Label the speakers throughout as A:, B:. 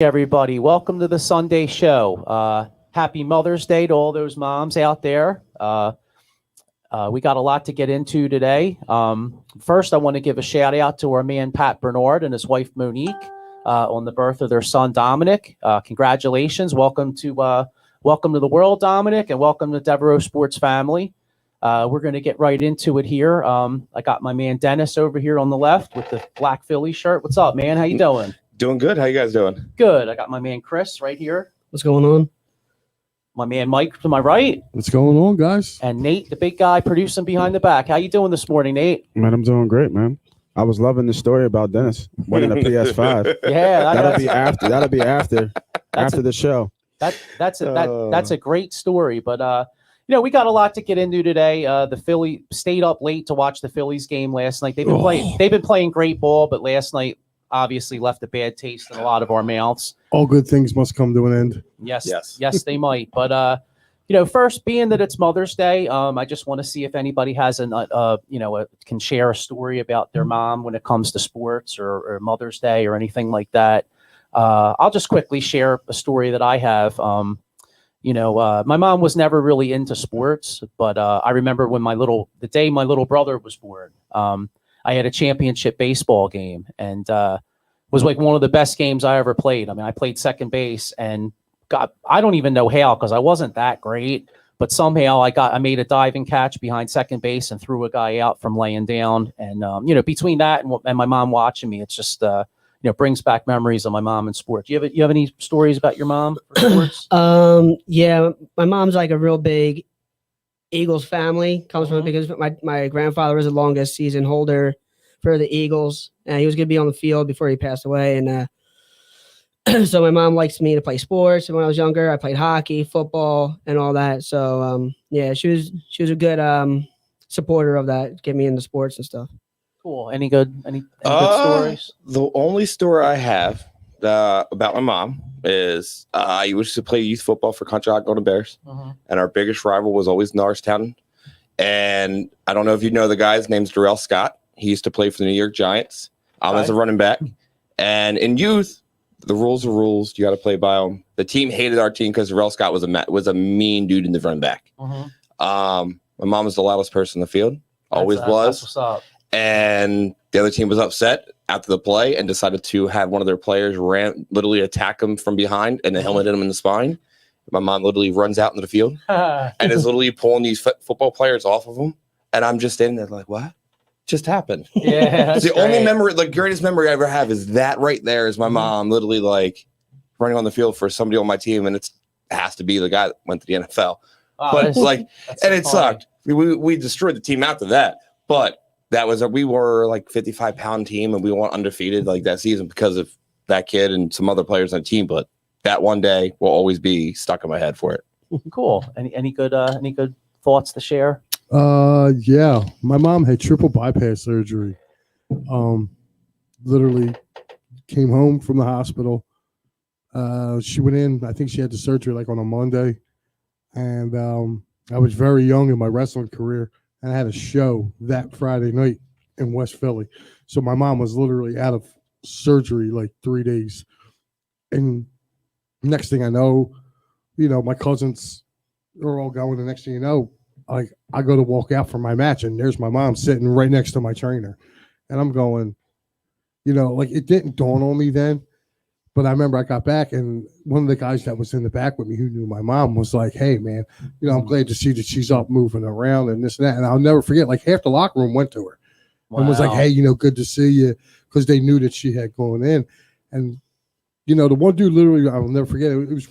A: Everybody, welcome to the Sunday show. Happy Mother's Day to all those moms out there. We got a lot to get into today. First, I want to give a shout out to our man Pat Bernard and his wife Monique on the birth of their son Dominic. Congratulations! Welcome to the world, Dominic, and welcome to Devereaux Sports family. We're going to get right into it here. I got my man Dennis over here on the left with the black Philly shirt. What's up, man? How you doing?
B: Doing good. How you guys doing?
A: Good. I got my man Chris right here.
C: What's going on?
A: My man Mike to my right.
D: What's going on, guys?
A: And Nate, the big guy producing behind the back. How you doing this morning, Nate?
D: Man, I'm doing great, man. I was loving the story about Dennis winning a PS5.
A: Yeah,
D: that'll be after the show.
A: That's a great story. But we got a lot to get into today. The Philly stayed up late to watch the Phillies game last night. They've been playing great ball, but last night obviously left a bad taste in a lot of our mouths.
D: All good things must come to an end.
A: Yes, they might. But first, being that it's Mother's Day, I just want to see if anybody has can share a story about their mom when it comes to sports or Mother's Day or anything like that. I'll just quickly share a story that I have. My mom was never really into sports, but I remember when the day my little brother was born. I had a championship baseball game and was like one of the best games I ever played. I mean, I played second base and I don't even know how because I wasn't that great, but somehow I made a diving catch behind second base and threw a guy out from laying down. And, between that and my mom watching me, it's just, brings back memories of my mom and sports. You have any stories about your mom for sports?
C: Yeah, my mom's like a real big Eagles family. Comes from because my grandfather was the longest season holder for the Eagles. He was going to be on the field before he passed away. And so my mom likes me to play sports. And when I was younger, I played hockey, football, and all that. So she was a good supporter of that, get me into sports and stuff.
A: Cool. Any good stories?
B: The only story I have about my mom is I used to play youth football for Country Hot Golden Bears, and our biggest rival was always Norristown. And I don't know if you know the guy. His name's Devereaux Scott. He used to play for the New York Giants. I was a running back. And in youth, the rules are rules. You got to play by them. The team hated our team because Devereaux Scott was a mean dude in the running back. My mom was the loudest person in the field. Always was.
A: That's what's up.
B: And the other team was upset after the play and decided to have one of their players literally attack him from behind and then helmet him in the spine. My mom literally runs out into the field and is literally pulling these football players off of him. And I'm just standing there like, what just happened?
A: Yeah,
B: the only memory, the greatest memory I ever have is that right there is my mom literally like running on the field for somebody on my team. And it has to be the guy that went to the NFL.
A: Wow,
B: but it
A: funny.
B: sucked. We destroyed the team after that. But we were like 55-pound team and we weren't undefeated like that season because of that kid and some other players on the team. But that one day will always be stuck in my head for it.
A: Cool. Any good thoughts to share?
D: Yeah. My mom had triple bypass surgery. Literally came home from the hospital. She went in, I think she had the surgery like on a Monday. And I was very young in my wrestling career. And I had a show that Friday night in West Philly. So my mom was literally out of surgery like 3 days. And next thing I know, my cousins are all going. The next thing you know, I go to walk out for my match, and there's my mom sitting right next to my trainer. And I'm going, it didn't dawn on me then. But I remember I got back, and one of the guys that was in the back with me who knew my mom was like, hey, man, I'm glad to see that she's up moving around and this and that. And I'll never forget, like half the locker room went to her and was like, hey, good to see you, because they knew that she had gone in. And, the one dude literally, I'll never forget, it was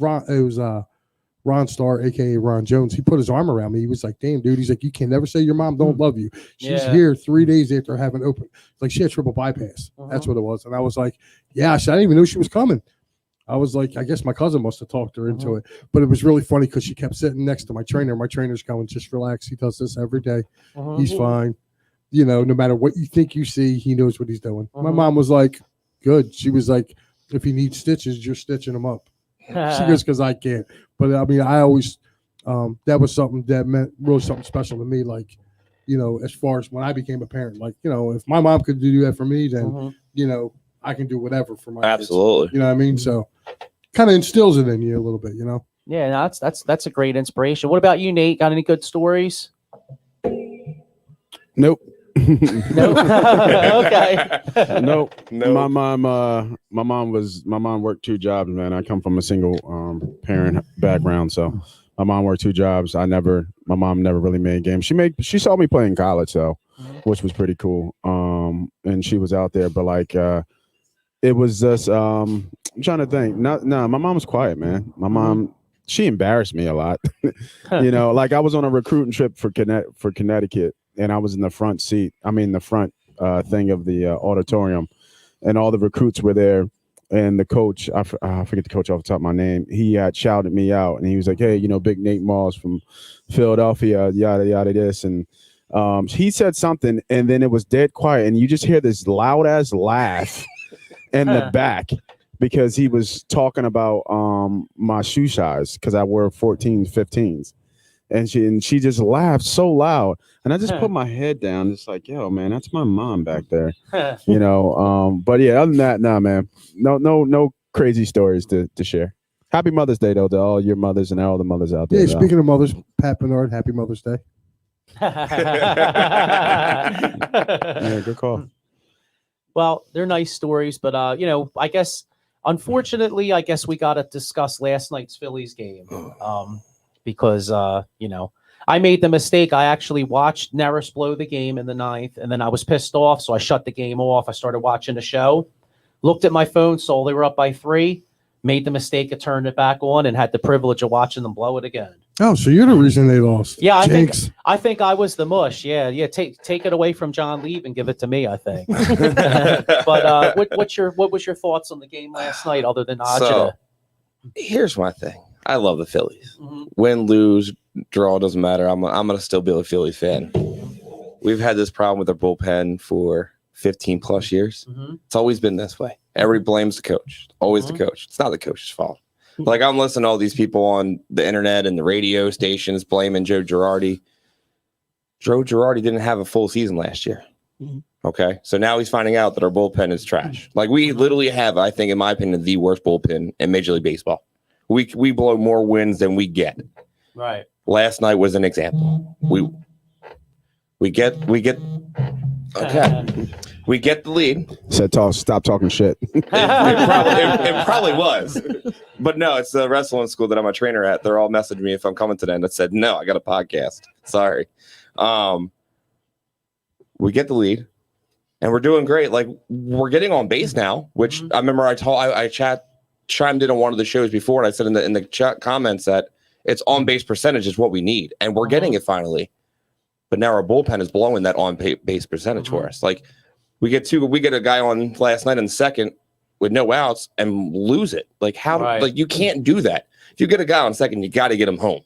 D: Ron Starr, a.k.a. Ron Jones. He put his arm around me. He was like, damn, dude. He's like, you can never say your mom don't love you. She's here 3 days after having open. Like, she had triple bypass. That's what it was. And I was like, yeah, I didn't even know she was coming. I was like, I guess my cousin must have talked her into it. But it was really funny because she kept sitting next to my trainer. My trainer's going, just relax. He does this every day. He's fine. No matter what you think you see, he knows what he's doing. My mom was like, good. She was like, if he needs stitches, you're stitching him up. She goes, because I can't. But I mean, I always, that was something that meant really something special to me. Like, as far as when I became a parent, like, if my mom could do that for me, then, I can do whatever for my
B: Absolutely.
D: kids. You know what I mean? So kind of instills it in you a little bit, you know.
A: Yeah, no, that's a great inspiration. What about you, Nate? Got any good stories?
E: Nope.
A: No. Okay.
E: Nope.
B: No.
E: My mom worked 2 jobs, man. I come from a single parent background, so my mom worked 2 jobs. My mom never really made games. She saw me play in college though, which was pretty cool. And she was out there, but like it was just I'm trying to think. No, my mom was quiet, man. My mom, she embarrassed me a lot. You know, like I was on a recruiting trip for Connecticut, and I was in the front seat. I mean, the front thing of the auditorium, and all the recruits were there. And the coach, I forget the coach off the top of my name, he had shouted me out, and he was like, "Hey, you know, Big Nate Moss from Philadelphia, yada yada this." And he said something, and then it was dead quiet, and you just hear this loud ass laugh in the back, because he was talking about my shoe size, because I wore 14s, 15s. And she just laughed so loud, and I just put my head down, just like, yo, man, that's my mom back there, you know. But yeah, other than that, nah, man, no crazy stories to share. Happy Mother's Day though to all your mothers and all the mothers out there.
D: Yeah, speaking of mothers, Pat Bernard, happy Mother's Day.
E: Yeah, good call.
A: Well, they're nice stories, but you know, I guess unfortunately, we got to discuss last night's Phillies game. Because, you know, I made the mistake. I actually watched Neris blow the game in the 9th, and then I was pissed off, so I shut the game off. I started watching the show, looked at my phone, saw they were up by 3, made the mistake of turning it back on, and had the privilege of watching them blow it again.
D: Oh, so you're the reason they lost.
A: Yeah,
D: Jinx.
A: I think I was the mush. Yeah. Take it away from John Leave and give it to me, I think. But what was your thoughts on the game last night, other than Ajita?
B: So, here's my thing. I love the Phillies. Win, lose, draw, doesn't matter. I'm gonna still be a Phillies fan. We've had this problem with our bullpen for 15 plus years. It's always been this way. Everybody blames the coach. Always the coach. It's not the coach's fault. Like, I'm listening to all these people on the internet and the radio stations blaming Joe Girardi. Joe Girardi didn't have a full season last year. Okay, so now he's finding out that our bullpen is trash. Like, we literally have, I think, in my opinion, the worst bullpen in Major League Baseball. We blow more wins than we get.
A: Right.
B: Last night was an example. We get okay. We get the lead.
E: Said stop talking shit.
B: It probably was. But no, it's the wrestling school that I'm a trainer at. They're all messaging me if I'm coming today, and I said, no, I got a podcast. Sorry. We get the lead, and we're doing great. Like, we're getting on base now, which I remember I chimed in on one of the shows before, and I said in the chat comments that it's on base percentage is what we need, and we're getting it finally. But now our bullpen is blowing that on base percentage for us. Like, we get a guy on last night in the second with no outs and lose it. Like, how?
A: Right.
B: Like, you can't do that. If you get a guy on second, you got to get him home.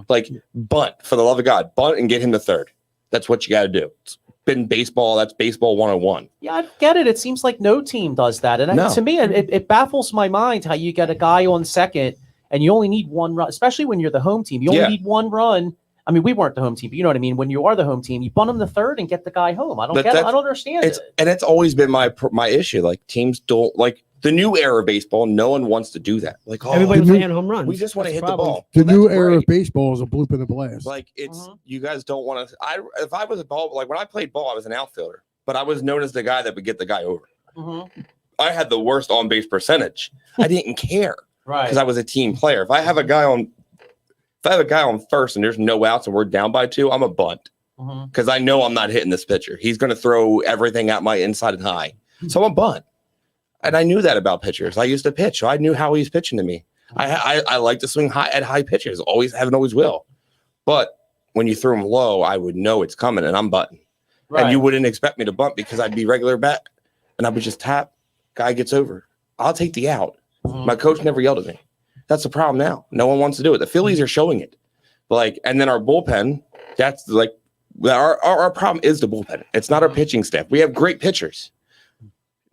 B: Like, bunt, for the love of God, bunt and get him to third. That's what you got to do. It's been baseball. That's baseball 101.
A: Yeah, I get it. It seems like no team does that. And to me, it baffles my mind how you get a guy on second and you only need one run, especially when you're the home team. You only need one run. I mean, we weren't the home team, but you know what I mean? When you are the home team, you bunt him to third and get the guy home. I don't understand it.
B: And it's always been my issue. Like, teams don't, like, the new era of baseball, no one wants to do that. Like,
C: everybody was hitting home runs.
B: We just want to hit the ball.
D: The new era of baseball is a bloop in the blast.
B: Like, it's you guys don't want to. If I was a ball, like when I played ball, I was an outfielder, but I was known as the guy that would get the guy over. I had the worst on base percentage. I didn't care,
A: right?
B: Because I was a team player. If I have a guy on first and there's no outs and we're down by 2, I'm a bunt because I know I'm not hitting this pitcher. He's going to throw everything at my inside and high, so I'm a bunt. And I knew that about pitchers. I used to pitch, so I knew how he was pitching to me. I like to swing high at high pitches. Always have and always will. But when you threw him low, I would know it's coming, and I'm butting. Right. And you wouldn't expect me to bunt because I'd be regular bat, and I would just tap. Guy gets over. I'll take the out. My coach never yelled at me. That's the problem now. No one wants to do it. The Phillies are showing it. Like, and then our bullpen. That's like our problem is the bullpen. It's not our pitching staff. We have great pitchers.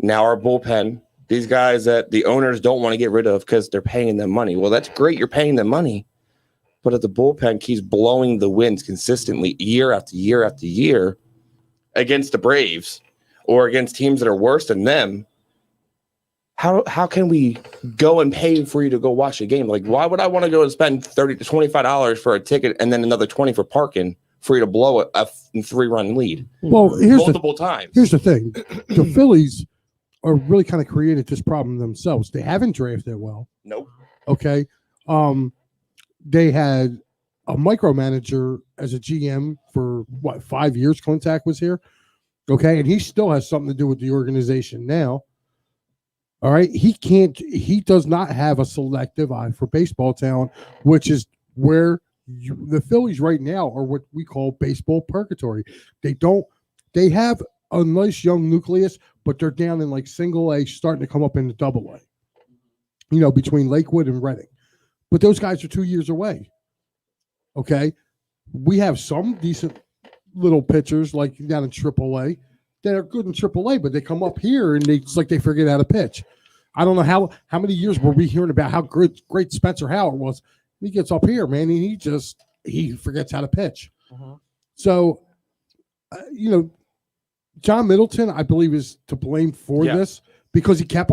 B: Now our bullpen, these guys that the owners don't want to get rid of because they're paying them money. Well, that's great. You're paying them money. But if the bullpen keeps blowing the wins consistently year after year after year against the Braves or against teams that are worse than them, how can we go and pay for you to go watch a game? Like, why would I want to go and spend $30 to $25 for a ticket and then another 20 for parking for you to blow a 3-run lead?
D: Well,
B: multiple times.
D: Here's the thing: the Phillies are really kind of created this problem themselves. They haven't drafted well.
B: Nope.
D: Okay. They had a micromanager as a GM for 5 years. Clintack was here. Okay, and he still has something to do with the organization now. All right, he does not have a selective eye for baseball talent, which is where the Phillies right now are what we call baseball purgatory. They have a nice young nucleus, but they're down in like single A, starting to come up into double A, between Lakewood and Reading. But those guys are 2 years away. Okay, we have some decent little pitchers like down in AAA that are good in AAA, but they come up here and it's like they forget how to pitch. I don't know how many years were we hearing about how great Spencer Howard was. He gets up here, man, and he forgets how to pitch.
A: Mm-hmm.
D: So, John Middleton, I believe, is to blame for this because he kept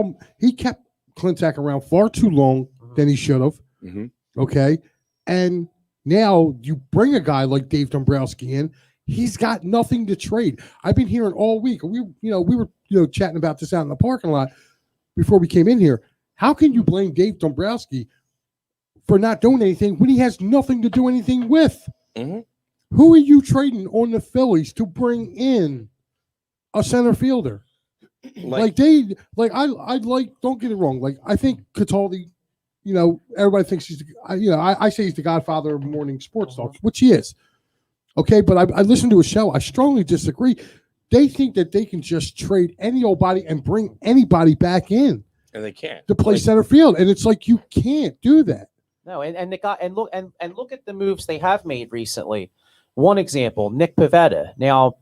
D: Clintack around far too long than he should have.
B: Mm-hmm.
D: Okay, and now you bring a guy like Dave Dombrowski in. He's got nothing to trade. I've been hearing all week. We were chatting about this out in the parking lot before we came in here. How can you blame Dave Dombrowski for not doing anything when he has nothing to do anything with?
B: Mm-hmm.
D: Who are you trading on the Phillies to bring in a center fielder? Don't get it wrong. Like, I think Cataldi, everybody thinks I say he's the godfather of morning sports talk, which he is. Okay, but I listened to a show. I strongly disagree. They think that they can just trade any old body and bring anybody back in.
B: And they can't.
D: To play center field. And it's like you can't do that.
A: No, and look at the moves they have made recently. One example, Nick Pivetta. Now,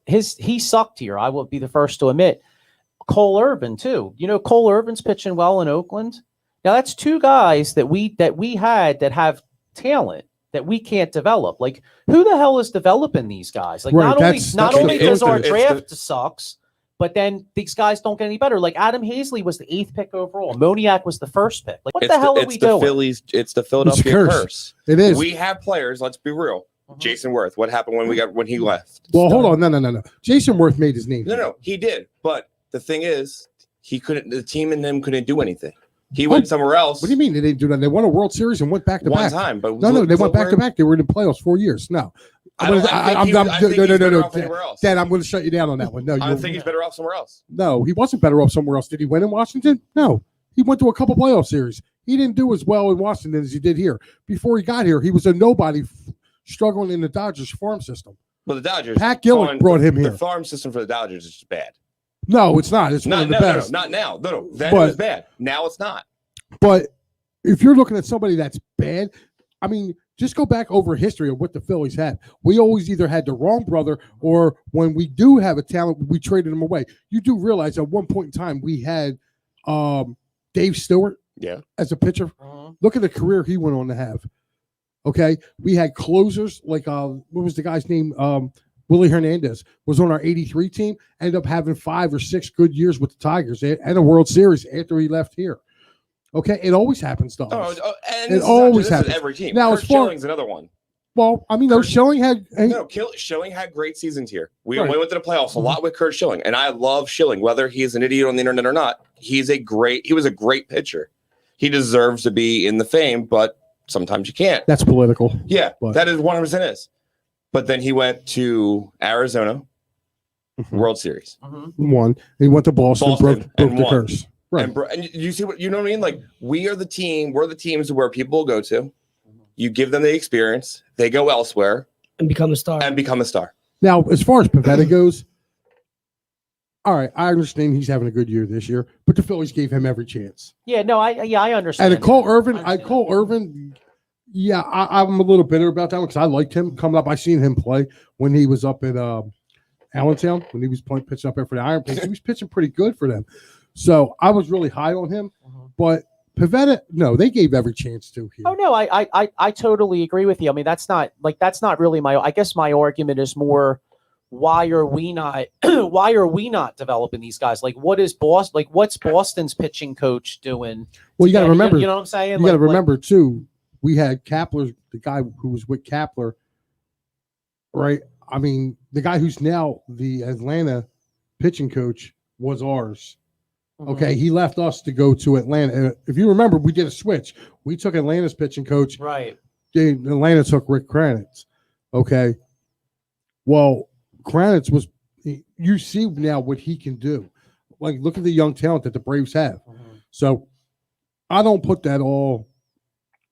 A: he sucked here. I will be the first to admit. Cole Irvin too. Cole Irvin's pitching well in Oakland. Now that's two guys that we had that have talent that we can't develop. Like, who the hell is developing these guys? Like,
D: right,
A: not only does our
B: it's
A: draft sucks, but then these guys don't get any better. Like, Adam Hazley was the 8th pick overall. Moniak was the 1st pick. Like, what the hell are we doing?
B: It's the Philadelphia curse.
D: It is.
B: We have players. Let's be real. Jason Worth. What happened when he left?
D: Well, hold on. No. Jason Worth made his name.
B: No, he did. But the thing is, he couldn't. The team and him couldn't do anything. He went somewhere else.
D: What do you mean they didn't do that? They won a World Series and went back to back.
B: One time, but
D: no, they went back to back. They were in the playoffs 4 years. No. No. Dad, I'm going to shut you down on that one. No,
B: I think he's better off somewhere else.
D: No, he wasn't better off somewhere else. Did he win in Washington? No. He went to a couple playoff series. He didn't do as well in Washington as he did here. Before he got here, he was a nobody struggling in the Dodgers farm system.
B: Well, the Dodgers.
D: Pat Gillick brought him here.
B: The farm system for the Dodgers is just bad.
D: No, it's not. It's one of the best.
B: No, not now. No. Then it was bad. Now it's not.
D: But if you're looking at somebody that's bad, I mean, just go back over history of what the Phillies had. We always either had the wrong brother, or when we do have a talent, we traded him away. You do realize at one point in time we had Dave Stewart as a pitcher. Look at the career he went on to have. Okay, we had closers like what was the guy's name? Willie Hernandez was on our 83 team, ended up having 5 or 6 good years with the Tigers and a World Series after he left here. Okay, it always happens to us.
B: And
D: it always happens.
B: Every team.
D: Now,
B: Kurt Schilling's another one.
D: Well, I mean, Schilling had
B: Schilling had great seasons here. We went to the playoffs a lot with Kurt Schilling, and I love Schilling. Whether he is an idiot on the internet or not, he was a great pitcher. He deserves to be in the fame, but sometimes you can't.
D: That's political.
B: Yeah, that is 100% is. But then he went to Arizona, World Series.
D: Won. He went to Boston broke the curse. Right.
B: And you see what I mean? Like, we're the teams where people go to. You give them the experience, they go elsewhere
C: and become a star.
D: Now, as far as Pivetta goes, all right, I understand he's having a good year this year, but the Phillies gave him every chance.
A: Yeah, no, I understand.
D: And Cole Irvin, yeah, I'm a little bitter about that one because I liked him coming up. I seen him play when he was up at Allentown, when he was pitching up there for the Iron Pigs. He was pitching pretty good for them. So I was really high on him, but Pivetta, no, they gave every chance to him.
A: Oh no, I totally agree with you. I mean, that's not really I guess my argument is more why are we not why are we not developing these guys? Like, what is Boston? Like, what's Boston's pitching coach doing?
D: Well, you got to remember.
A: You know what I'm saying?
D: You got to remember too. We had Kapler, the guy who was with Kapler, right? I mean, the guy who's now the Atlanta pitching coach was ours. Okay, he left us to go to Atlanta. And if you remember, we did a switch. We took Atlanta's pitching coach.
A: Right.
D: Atlanta took Rick Kranitz. Okay. Well, Kranitz was. You see now what he can do. Like, look at the young talent that the Braves have. So, I don't put that all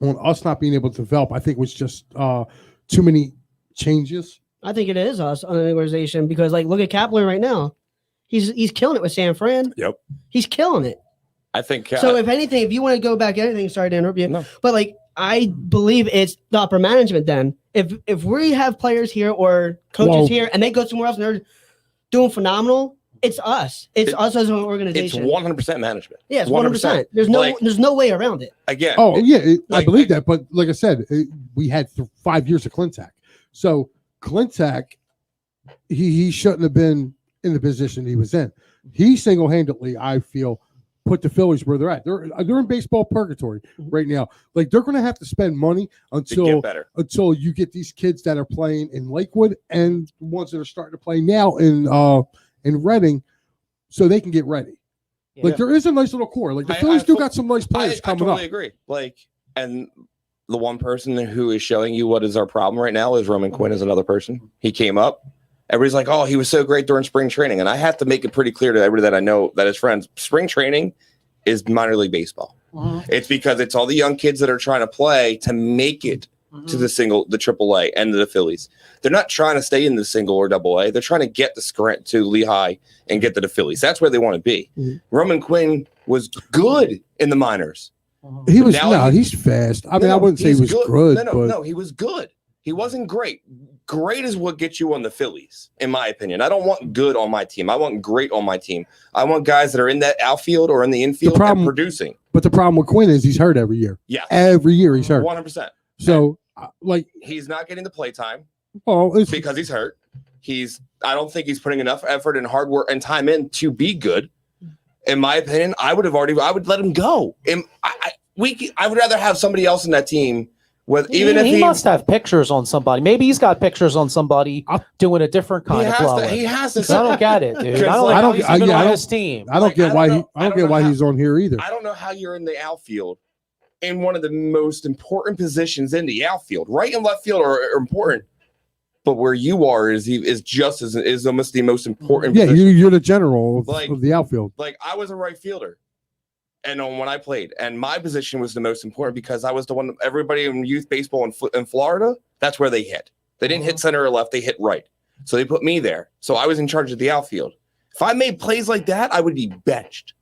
D: on us not being able to develop. I think it was just too many changes.
C: I think it is us on an organization because, like, look at Kapler right now. He's killing it with San Fran.
B: Yep.
C: He's killing it.
B: I think
C: So if anything, if you want to go back anything, sorry to interrupt you,
B: No.
C: but like I believe it's the upper management then. If we have players here or coaches here and they go somewhere else and they're doing phenomenal, it's us. It's us as an
B: it's
C: organization.
B: 100% management.
C: Yeah, it's 100%. There's no way around it.
B: Again.
D: Oh, yeah, I
B: like-
D: believe that. But like I said, we had 5 years of Clintac. So Clintac, he shouldn't have been in the position he was in. He single-handedly, I feel, put the Phillies where they're at. They're in baseball purgatory right now. Like, they're going to have to spend money
B: to get better.
D: until you get these kids that are playing in Lakewood and the ones that are starting to play now in Reading, so they can get ready.
A: Yeah.
D: Like, there is a nice little core. Like, the Phillies got some nice players
B: I
D: coming
B: totally
D: up.
B: agree. Like, and the one person who is showing you what is our problem right now is Roman Quinn is another person. He came up. Everybody's like, oh, he was so great during spring training. And I have to make it pretty clear to everybody that I know that is friends. Spring training is minor league baseball. It's because it's all the young kids that are trying to play to make it to the AAA and the Phillies. They're not trying to stay in the single or double A. They're trying to get to Lehigh and get to the Phillies. That's where they want to be. Roman Quinn was good in the minors.
D: He was he's fast. I mean, I wouldn't say he was good.
B: No, he was good. He wasn't great. Great is what gets you on the Phillies, in my opinion. I don't want good on my team. I want great on my team. I want guys that are in that outfield or in the infield and producing.
D: But the problem with Quinn is he's hurt every year.
B: Yeah.
D: Every year he's hurt.
B: 100%.
D: So,
B: he's not getting the play time
D: it's
B: because he's hurt. I don't think he's putting enough effort and hard work and time in to be good. In my opinion, I would let him go. I would rather have somebody else in that team. He
A: must have pictures on somebody. Maybe he's got pictures on somebody doing a different kind of blowout.
B: He has to.
A: I don't get it, dude. I don't get on his team.
D: I don't get why he's on here either.
B: I don't know how you're in the outfield in one of the most important positions in the outfield. Right and left field are important, but where you are is almost the most important.
D: Yeah,
B: position.
D: you're the general of the outfield.
B: Like, I was a right fielder. And when I played, and my position was the most important because I was the one. Everybody in youth baseball in Florida, that's where they hit. They didn't hit center or left; they hit right. So they put me there. So I was in charge of the outfield. If I made plays like that, I would be benched.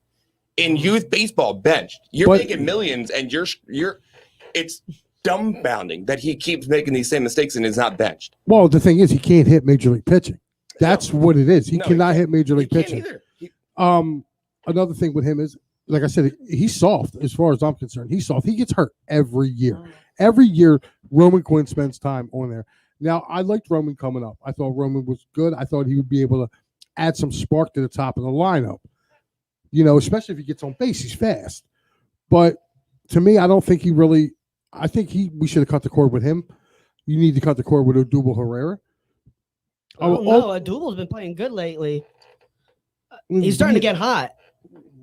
B: In youth baseball, benched. You're making millions, and you're. It's dumbfounding that he keeps making these same mistakes and is not benched.
D: Well, the thing is, he can't hit major league pitching. That's what it is. He cannot hit major league pitching. Another thing with him is, like I said, he's soft as far as I'm concerned. He's soft. He gets hurt every year. Every year, Roman Quinn spends time on there. Now, I liked Roman coming up. I thought Roman was good. I thought he would be able to add some spark to the top of the lineup. You know, especially if he gets on base. He's fast. But to me, I don't think he really – I think we should have cut the cord with him. You need to cut the cord with Odubel Herrera.
C: No, Odubel's been playing good lately. He's starting to get hot.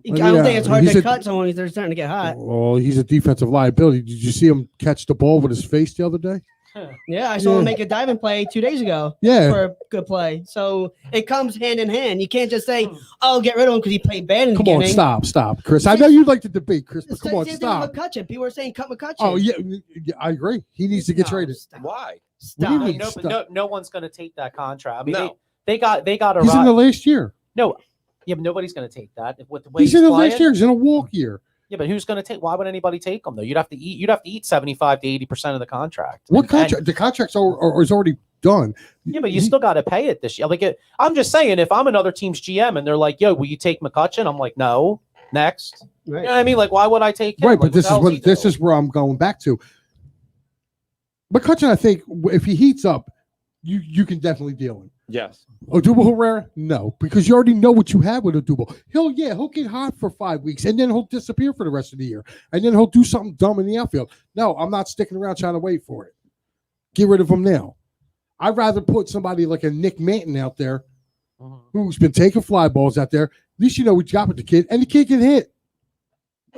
C: I don't think it's hard to cut someone if they're starting to get hot.
D: Well, he's a defensive liability. Did you see him catch the ball with his face the other day?
C: Yeah, I saw him make a diving play 2 days ago.
D: Yeah,
C: for a good play. So it comes hand in hand. You can't just say, "Oh, get rid of him because he played bad in the beginning."
D: Come on, stop, Chris. I know you'd like to debate, Chris, but come on, stop.
C: McCutcheon. People are saying cut McCutcheon.
D: Oh yeah, I agree. He needs to get traded.
C: Stop.
B: Why?
C: Stop.
A: No one's going to take that contract. I mean, they got a.
D: He's in the last year.
A: No. Yeah, but nobody's going to take that. With the way
D: he's in the last year. He's in a walk year.
A: Yeah, but who's going to take? Why would anybody take him though? You'd have to eat 75 to 80% of the contract.
D: What contract? The contract's is already done.
A: Yeah, but you still got to pay it this year. Like, I'm just saying, if I'm another team's GM and they're like, "Yo, will you take McCutcheon?" I'm like, "No." Next, right. You know what I mean? Like, why would I take him?
D: Right, but
A: like,
D: this is where I'm going back to. McCutcheon, I think, if he heats up, you can definitely deal him.
B: Yes.
D: Odubel Herrera, no, because you already know what you have with Odubel. He'll get hot for 5 weeks and then he'll disappear for the rest of the year, and then he'll do something dumb in the outfield. No, I'm not sticking around trying to wait for it. Get rid of him now. I'd rather put somebody like a Nick Manton out there who's been taking fly balls out there. At least you know what you got with the kid, and the kid can hit.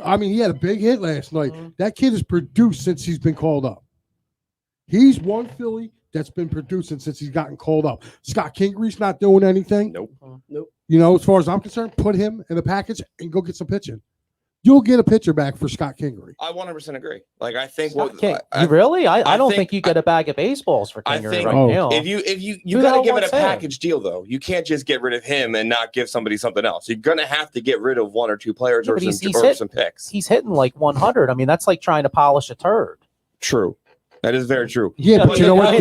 D: I mean, he had a big hit last night. That kid has produced since he's been called up. He's one Philly that's been producing since he's gotten called up. Scott Kingery's not doing anything.
B: Nope.
D: You know, as far as I'm concerned, put him in the package and go get some pitching. You'll get a pitcher back for Scott Kingery.
B: I 100% agree. Like, I think
A: you really? I don't think you get a bag of baseballs for Kingery right now.
B: If you got to give it a package deal, though. You can't just get rid of him and not give somebody something else. You're going to have to get rid of one or two players or some picks.
A: He's hitting like 100. I mean, that's like trying to polish a turd.
B: True. That is very true.
D: Yeah, but you know what?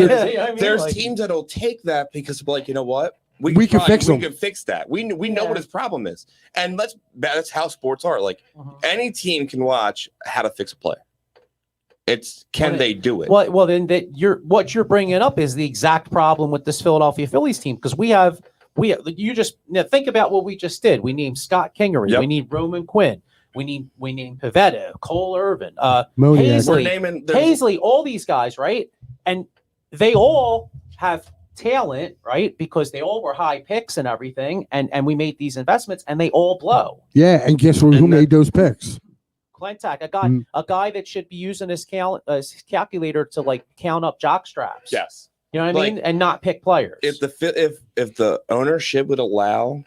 B: There's teams that'll take that because, like, you know what?
D: We can fix him.
B: We can fix that. We know what his problem is, and that's how sports are. Like any team can watch how to fix a player. It's can they do it?
A: Well, then what you're bringing up is the exact problem with this Philadelphia Phillies team, because you just think about what we just did. We named Scott Kingery.
B: Yep.
A: We need Roman Quinn. We named Pivetta, Cole Irvin, Hazley, all these guys, right? And they all have talent, right? Because they all were high picks and everything, and we made these investments, and they all blow.
D: Yeah, and guess who made those picks?
A: Clintack, a guy that should be using his calculator to like count up jock straps.
B: Yes,
A: you know what I mean, and not pick players.
B: If the ownership would allow,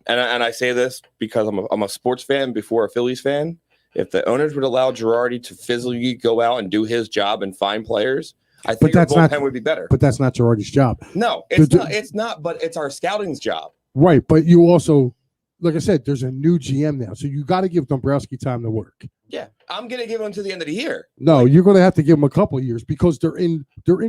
B: and I say this because I'm a sports fan before a Phillies fan, if the owners would allow Girardi to physically go out and do his job and find players, I think our bullpen would be better.
D: But that's not Girardi's job.
B: No, it's not. But it's our scouting's job.
D: Right, but you also, like I said, there's a new GM now, so you got to give Dombrowski time to work.
B: Yeah, I'm gonna give him to the end of the year.
D: No, you're gonna have to give him a couple of years because they're in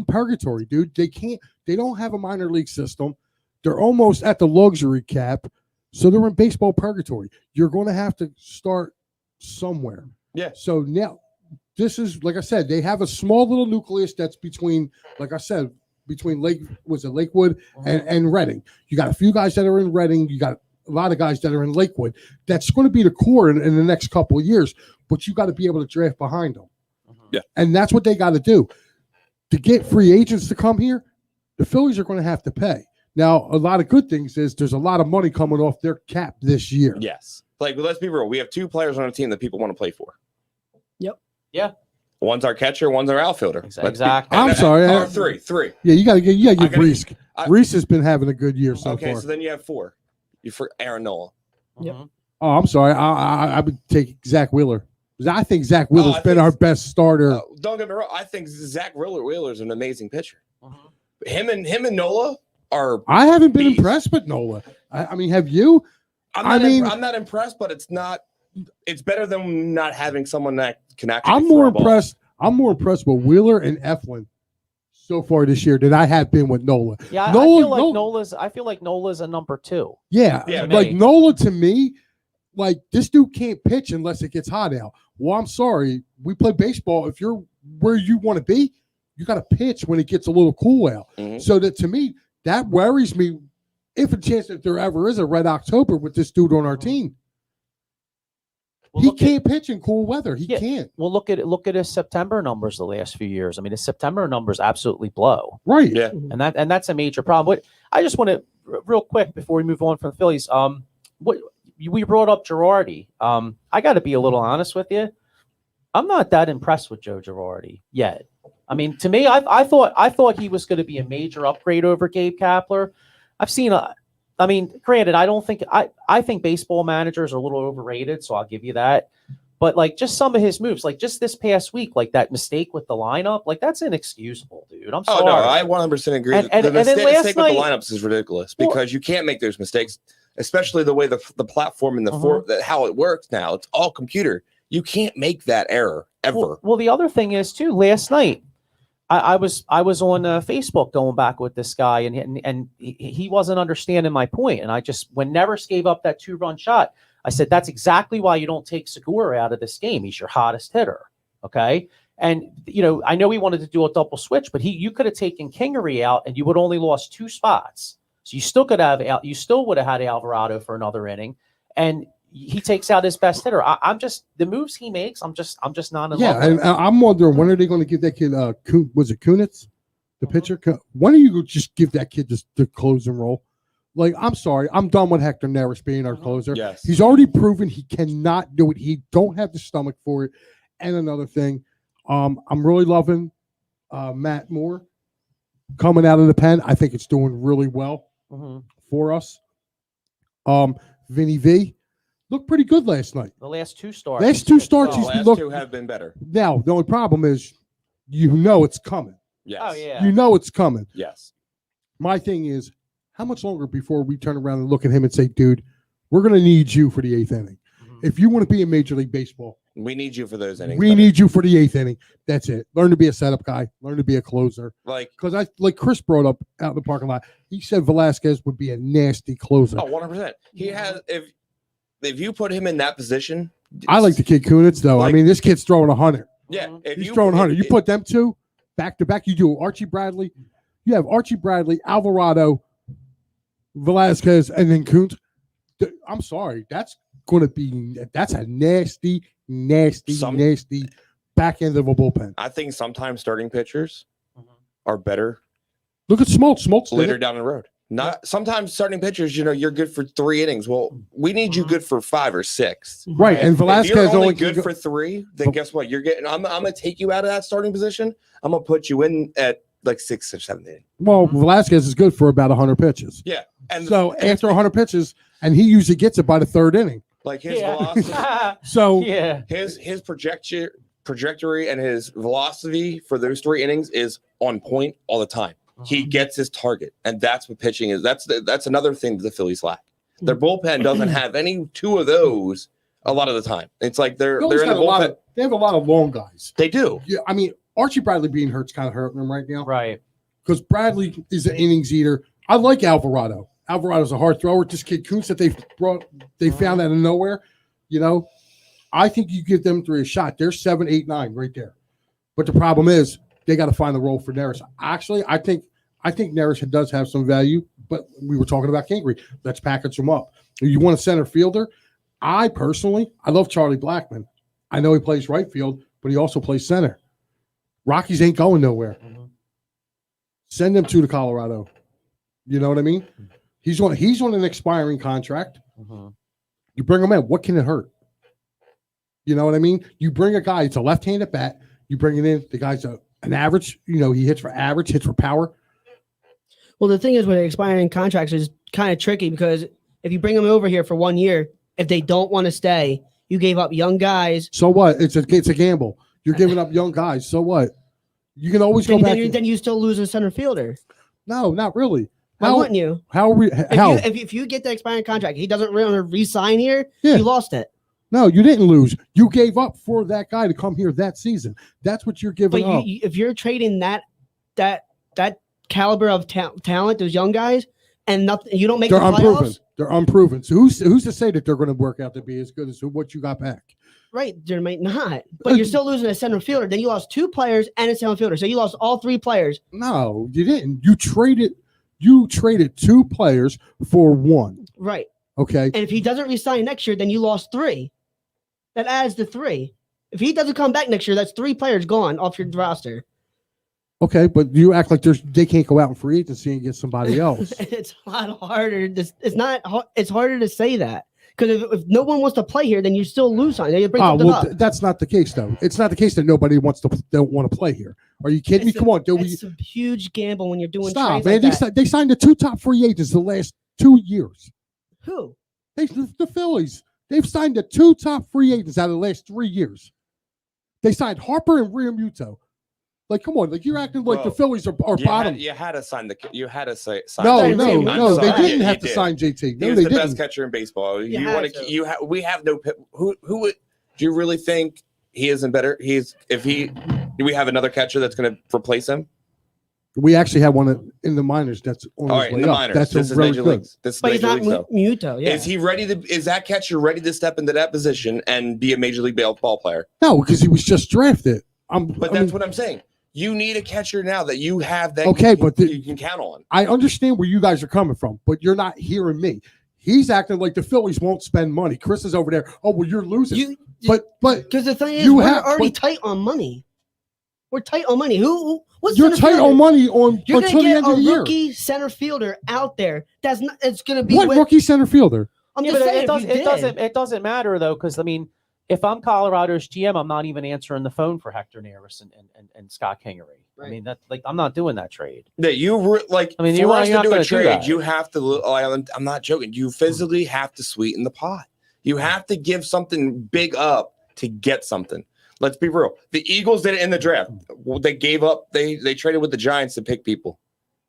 D: purgatory, dude. They don't have a minor league system. They're almost at the luxury cap, so they're in baseball purgatory. You're going to have to start somewhere.
B: Yeah.
D: So now. This is, like I said, they have a small little nucleus that's between Lakewood and Reading. You got a few guys that are in Reading. You got a lot of guys that are in Lakewood. That's going to be the core in the next couple of years, but you got to be able to draft behind them.
B: Yeah.
D: And that's what they got to do. To get free agents to come here, the Phillies are going to have to pay. Now, a lot of good things is there's a lot of money coming off their cap this year.
B: Yes. Like, let's be real. We have two players on our team that people want to play for.
C: Yep.
A: Yeah.
B: One's our catcher, one's our outfielder.
A: Exactly.
D: I'm sorry.
B: Three.
D: Yeah, you got to get Reese. Reese has been having a good year so far.
B: Okay, so then you have four. You for Aaron Nola.
C: Yep.
D: Oh, I'm sorry. I would take Zach Wheeler. I think Zach Wheeler's been our best starter.
B: Don't get me wrong. I think Zach Wheeler's an amazing pitcher. Him and Nola are.
D: I haven't been impressed with Nola. I mean, have you?
B: I'm not impressed, but it's not. It's better than not having someone that can actually.
D: I'm more impressed. I'm more impressed with Wheeler and Eflin so far this year than I have been with Nola.
A: Yeah, I feel like Nola's a number 2.
D: Yeah, like Nola to me, like this dude can't pitch unless it gets hot out. Well, I'm sorry. We play baseball. If you're where you want to be, you got to pitch when it gets a little cool out. So that to me, that worries me. If a chance that there ever is a Red October with this dude on our team. Well, he can't pitch in cool weather. He can't.
A: Well, look at his September numbers the last few years. I mean, his September numbers absolutely blow.
D: Right.
B: Yeah.
A: And that's a major problem. But I just want to real quick before we move on from the Phillies. We brought up Girardi. I got to be a little honest with you. I'm not that impressed with Joe Girardi yet. I mean, to me, I thought he was going to be a major upgrade over Gabe Kapler. I've seen I mean, granted, I think baseball managers are a little overrated, so I'll give you that. But like just some of his moves, like just this past week, like that mistake with the lineup, like that's inexcusable, dude. I'm sorry.
B: Oh no, I 100% agree. The mistake with the lineups is ridiculous because you can't make those mistakes, especially the way the platform and how it works now. It's all computer. You can't make that error ever.
A: Well, the other thing is too. Last night, I was on Facebook going back with this guy, and he wasn't understanding my point. And I just, when Nevers gave up that 2-run shot, I said, that's exactly why you don't take Segura out of this game. He's your hottest hitter. Okay. And I know he wanted to do a double switch, but you could have taken Kingery out, and you would only lost 2 spots. So you still would have had Alvarado for another inning, and he takes out his best hitter. I'm just the moves he makes. I'm just not in love.
D: Yeah,
A: with
D: and I'm wondering when are they going to give that kid? Was it Kunitz, the pitcher? When are you going to just give that kid the closing role? Like, I'm sorry, I'm done with Hector Neris being our closer.
B: Yes.
D: He's already proven he cannot do it. He don't have the stomach for it. And another thing, I'm really loving Matt Moore coming out of the pen. I think it's doing really well for us. Vinny V looked pretty good last night.
A: The last 2 starts.
D: Last 2 starts,
B: The
D: he's
B: last
D: looked.
B: 2 have been better.
D: Now, the only problem is, it's coming.
B: Yes.
A: Oh yeah.
D: It's coming.
B: Yes.
D: My thing is, how much longer before we turn around and look at him and say, dude, we're going to need you for the 8th inning. If you want to be in Major League Baseball,
B: We need you for those innings.
D: we need you for the 8th inning. That's it. Learn to be a setup guy. Learn to be a closer. Because like Chris brought up out in the parking lot, he said Velasquez would be a nasty closer.
B: 100%. He has if you put him in that position.
D: I like the kid Kunitz, though. I mean, this kid's throwing 100.
B: Yeah.
D: He's throwing 100. You put them 2 back to back. You do Archie Bradley. You have Archie Bradley, Alvarado, Velasquez, and then Kuntz. I'm sorry. That's a nasty back end of a bullpen.
B: I think sometimes starting pitchers are better.
D: Look at Smoltz. Smoltz
B: later down the road. Not sometimes starting pitchers, you're good for 3 innings. Well, we need you good for 5 or 6.
D: Right. And Velasquez
B: if you're only good for 3, then guess what? You're getting. I'm gonna take you out of that starting position. I'm gonna put you in at like 6th or 7th inning.
D: Well, Velasquez is good for about 100 pitches.
B: Yeah. And
D: so after 100 pitches, and he usually gets it by the 3rd inning.
B: Like his velocity.
D: So
B: his trajectory and his velocity for those 3 innings is on point all the time. He gets his target, and that's what pitching is. That's another thing that the Phillies lack. Their bullpen doesn't have any 2 of those a lot of the time. It's like they're in the bullpen.
D: They have a lot of long guys.
B: They do.
D: Yeah, I mean, Archie Bradley being hurt's kind of hurting him right now.
A: Right.
D: Because Bradley is an innings eater. I like Alvarado. Alvarado's a hard thrower. This kid Kuntz that they found out of nowhere. I think you give them 3 a shot. They're 7, 8, 9 right there. But the problem is they got to find the role for Neris. Actually, I think Neris does have some value, but we were talking about Kingery. Let's package him up. You want a center fielder? I love Charlie Blackmon. I know he plays right field, but he also plays center. Rockies ain't going nowhere. Send him to Colorado. You know what I mean? He's on an expiring contract. You bring him in. What can it hurt? You know what I mean? You bring a guy. It's a left-handed bat. You bring it in. The guy's an average. He hits for average, hits for power.
C: Well, the thing is with expiring contracts is kind of tricky because if you bring them over here for 1 year, if they don't want to stay, you gave up young guys.
D: So what? It's a gamble. You're giving up young guys. So what? You can always go back.
C: Then you still lose a center fielder.
D: No, not really.
C: Why wouldn't you?
D: How?
C: If you get the expiring contract, he doesn't really re-sign here.
D: Yeah.
C: You lost it.
D: No, you didn't lose. You gave up for that guy to come here that season. That's what you're giving up.
C: If you're trading that caliber of talent, those young guys, and nothing, you don't make the playoffs.
D: They're unproven. So who's to say that they're going to work out to be as good as what you got back?
C: Right, there might not, but you're still losing a center fielder. Then you lost 2 players and a center fielder, so you lost all 3 players.
D: No, you didn't. You traded 2 players for 1.
C: Right.
D: Okay.
C: And if he doesn't resign next year, then you lost 3. That adds to 3. If he doesn't come back next year, that's 3 players gone off your roster.
D: Okay, but you act like they can't go out in free agency and get somebody else.
C: It's a lot harder. It's harder to say that. Because if no one wants to play here, then you still lose on it.
D: That's not the case, though. It's not the case that nobody don't want to play here. Are you kidding me? Come on,
C: it's a huge gamble when you're doing
D: stop,
C: trades
D: man.
C: like that.
D: They signed the 2 top free agents the last 2 years.
C: Who?
D: The Phillies. They've signed the 2 top free agents out of the last 3 years. They signed Harper and Realmuto. Like, come on, like you're acting like the Phillies are bottom.
B: You had to sign sign.
D: No, they didn't have to sign JT. No,
B: he was
D: they
B: the
D: didn't.
B: best catcher in baseball. We have no. Who would? Do you really think he isn't better? Do we have another catcher that's going to replace him?
D: We actually have one in the minors that's on
B: all right, in the minors.
D: That's
B: this is
D: really
B: Major
D: good.
B: Leagues. This is
C: but he's
B: Major
C: not Muto. Yeah.
B: Is he ready to? Is that catcher ready to step into that position and be a Major League ball player?
D: No, because he was just drafted.
B: But that's what I'm saying. You need a catcher now that you have that you can count on.
D: I understand where you guys are coming from, but you're not hearing me. He's acting like the Phillies won't spend money. Chris is over there. Oh, well, you're losing. But
C: because the thing is, we're already tight on money. We're tight on money. You're
D: tight on money until the end of the year.
C: Rookie center fielder out there. It's going to be
D: what rookie center fielder?
C: I'm just saying,
A: it doesn't matter though, because I mean, if I'm Colorado's GM, I'm not even answering the phone for Hector Neris and Scott Kingery. Right. I mean, that's like I'm not doing that trade.
B: That you like. I mean,
A: you're
B: to do a trade. You have to. I'm not joking. You physically have to sweeten the pot. You have to give something big up to get something. Let's be real. The Eagles did it in the draft. They gave up. They traded with the Giants to pick people.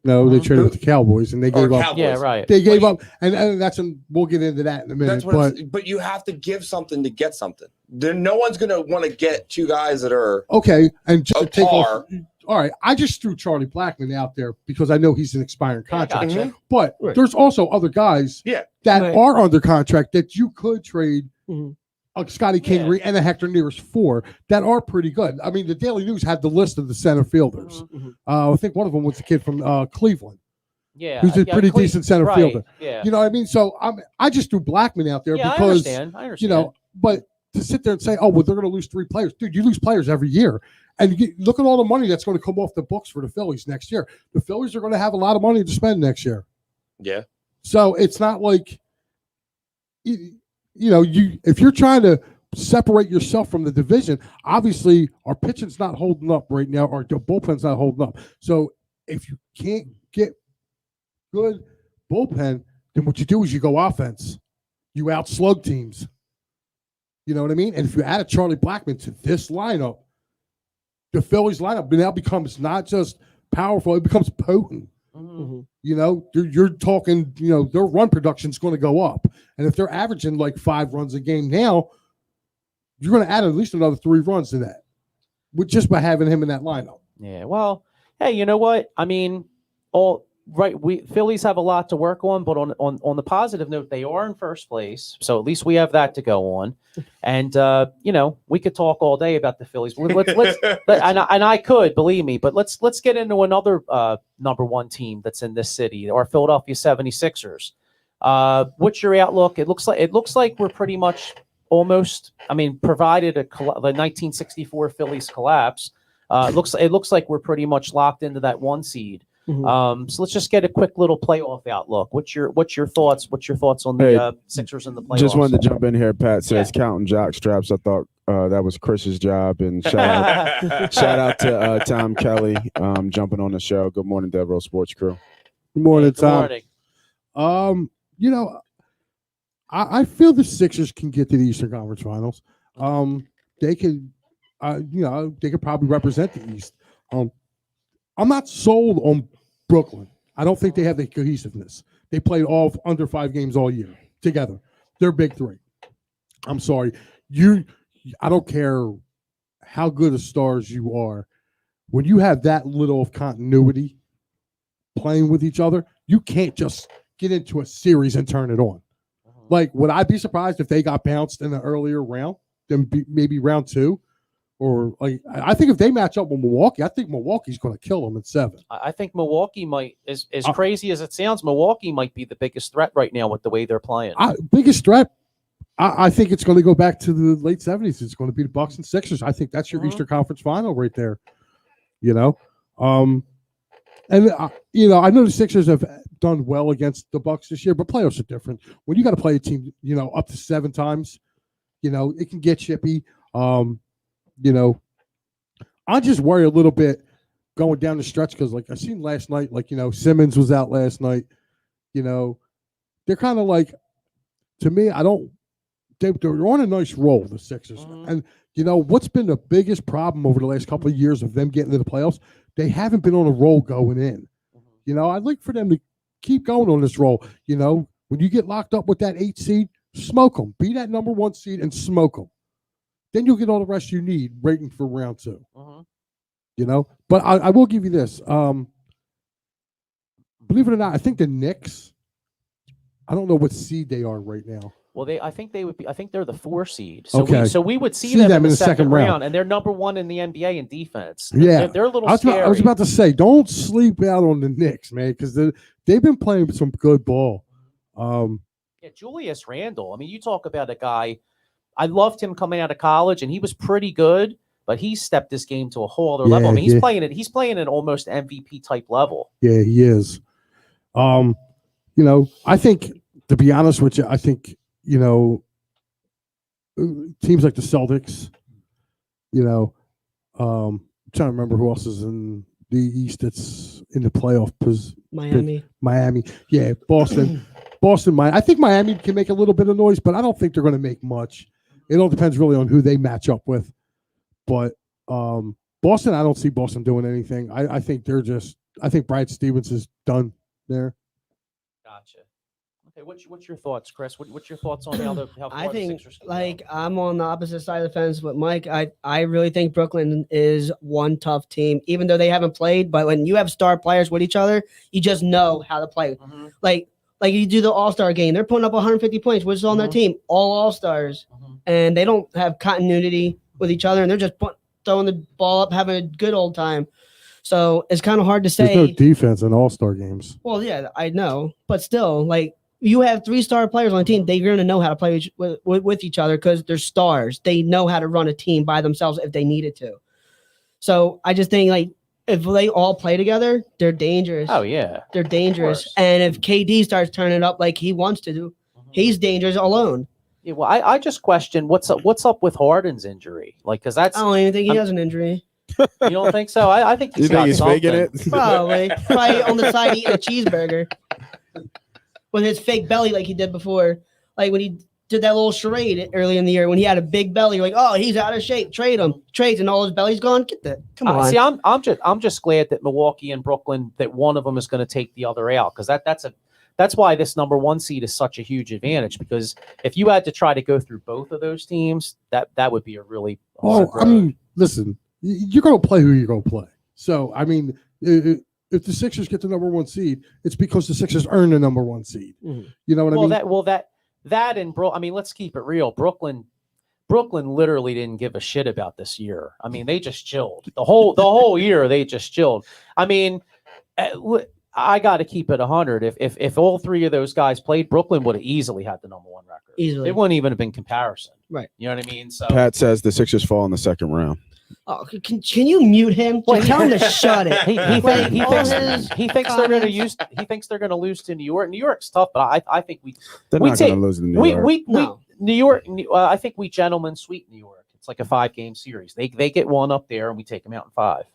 D: No, they traded with the Cowboys, and they gave up.
A: Cowboys. Yeah, right.
D: They gave up, and that's we'll get into that in a minute.
B: But you have to give something to get something. No one's going to want to get two guys that are
D: okay. And just take off. All right, I just threw Charlie Blackmon out there because I know he's an expiring contract.
A: Gotcha.
D: But there's also other guys that are under contract that you could trade. Scotty Kingery and a Hector Neris for that are pretty good. I mean, the Daily News had the list of the center fielders. I think one of them was the kid from Cleveland.
A: Yeah,
D: who's a pretty decent center fielder.
A: Yeah,
D: you know what I mean. So I just threw Blackmon out there because
A: I understand.
D: You know, but to sit there and say, oh, well, they're going to lose 3 players, dude. You lose players every year, and look at all the money that's going to come off the books for the Phillies next year. The Phillies are going to have a lot of money to spend next year.
B: Yeah.
D: So it's not like. You know, if you're trying to separate yourself from the division, obviously our pitching's not holding up right now, our bullpen's not holding up. So if you can't get good bullpen, then what you do is you go offense. You outslug teams. You know what I mean? And if you add a Charlie Blackmon to this lineup, the Phillies lineup now becomes not just powerful, it becomes potent. You know, you're talking, you know, their run production is going to go up. And if they're averaging like 5 runs a game now, you're going to add at least another 3 runs to that just by having him in that lineup.
A: Yeah. Well, hey, you know what? I mean, Phillies have a lot to work on, but on the positive note, they are in first place. So at least we have that to go on. And, you know, we could talk all day about the Phillies. And I could, believe me, but let's get into another number 1 team that's in this city, our Philadelphia 76ers. What's your outlook? It looks like we're pretty much almost, I mean, provided the 1964 Phillies collapse, it looks like we're pretty much locked into that 1 seed. So let's just get a quick little playoff outlook. What's your thoughts? What's your thoughts on the Sixers and the playoffs?
E: Just wanted to jump in here. Pat says counting jock straps. I thought that was Chris's job. And shout out to Tom Kelly jumping on the show. Good morning, Devereaux Sports Crew.
D: Good morning, Tom.
A: Good
D: morning. You know, I feel the Sixers can get to the Eastern Conference Finals. They could, you know, they could probably represent the East. I'm not sold on Brooklyn. I don't think they have the cohesiveness. They played all under 5 games all year together. They're big 3. I'm sorry. I don't care how good of stars you are. When you have that little of continuity playing with each other, you can't just get into a series and turn it on. Like, would I be surprised if they got bounced in the earlier round than maybe round 2? Or like, I think if they match up with Milwaukee, I think Milwaukee's going to kill them in 7.
A: I think Milwaukee might, as crazy as it sounds, Milwaukee might be the biggest threat right now with the way they're playing.
D: Biggest threat, I think it's going to go back to the late 70s. It's going to be the Bucks and Sixers. I think that's your Eastern Conference Final right there. You know, you know, I know the Sixers have done well against the Bucks this year, but playoffs are different. When you got to play a team, you know, up to 7 times, you know, it can get chippy. You know, I just worry a little bit going down the stretch because, like, I seen last night, like, you know, Simmons was out last night. You know, they're kind of like, to me, they're on a nice roll, the Sixers. And, you know, what's been the biggest problem over the last couple of years of them getting to the playoffs? They haven't been on a roll going in. You know, I'd like for them to keep going on this roll. You know, when you get locked up with that 8 seed, smoke them. Be that number 1 seed and smoke them. Then you'll get all the rest you need waiting for round 2. You know, but I will give you this. Believe it or not, I think the Knicks, I don't know what seed they are right now.
A: Well, I think they would be. I think they're the 4 seed. So
D: Okay.
A: we would see them in the second
D: round.
A: round, and they're number 1 in the NBA in defense.
D: Yeah,
A: they're a little
D: I
A: scary.
D: was about to say, don't sleep out on the Knicks, man, because they've been playing some good ball.
A: Yeah, Julius Randle. I mean, you talk about a guy. I loved him coming out of college, and he was pretty good. But he stepped this game to a whole other level. I mean, he's playing at almost MVP type level.
D: Yeah, he is. I think, to be honest with you, I think, teams like the Celtics, I'm trying to remember who else is in the East that's in the playoff. Miami. Yeah, Boston. I think Miami can make a little bit of noise, but I don't think they're going to make much. It all depends really on who they match up with. But Boston, I don't see Boston doing anything. I think I think Brad Stevens is done there.
A: Gotcha. Okay, what's your thoughts, Chris? What's your thoughts on how
C: I think
A: Sixers
C: I'm on the opposite side of the fence with Mike. I really think Brooklyn is one tough team, even though they haven't played. But when you have star players with each other, you just know how to play.
A: Mm-hmm.
C: Like you do the All-Star game, they're putting up 150 points, which is on their team, all All-Stars, and they don't have continuity with each other, and they're just throwing the ball up, having a good old time. So it's kind of hard to say.
D: There's no defense in All-Star games.
C: Well, yeah, I know, but still, you have 3 star players on the team. They're going to know how to play with each other because they're stars. They know how to run a team by themselves if they needed to. So I just think if they all play together, they're dangerous.
A: Oh yeah,
C: they're dangerous. And if KD starts turning up like he wants to do, he's dangerous alone.
A: Yeah, well, I just question what's up with Harden's injury, because that's.
C: I don't even think he has an injury.
A: You don't think so? I think he's got something.
E: faking it.
C: Probably on the side eating a cheeseburger with his fake belly like he did before, when he did that little charade early in the year when he had a big belly. You're like, oh, he's out of shape. Trade him. Trades and all his belly's gone. Get that. Come on.
A: See, I'm just glad that Milwaukee and Brooklyn, that one of them is going to take the other out, because that's why this number 1 seed is such a huge advantage, because if you had to try to go through both of those teams, that would be a really hard road.
D: I mean, listen, you're going to play who you're going to play. So, I mean, if the Sixers get the number 1 seed, it's because the Sixers earn the number 1 seed. Mm-hmm. You know what I mean?
A: That and I mean, let's keep it real. Brooklyn literally didn't give a shit about this year. I mean, they just chilled the whole year. They just chilled. I mean, I got to keep it 100. If all 3 of those guys played, Brooklyn would have easily had the number 1 record.
C: Easily,
A: it wouldn't even have been comparison.
C: Right.
A: You know what I mean? So
E: Pat says the Sixers fall in the second round.
C: Oh, can you mute him? Tell him to shut it.
A: He thinks they're going to lose to New York. New York's tough, but I think
E: they're not going to lose to New York.
A: New York. I think we gentlemen sweep New York. It's like a 5-game series. They get one up there, and we take them out in 5.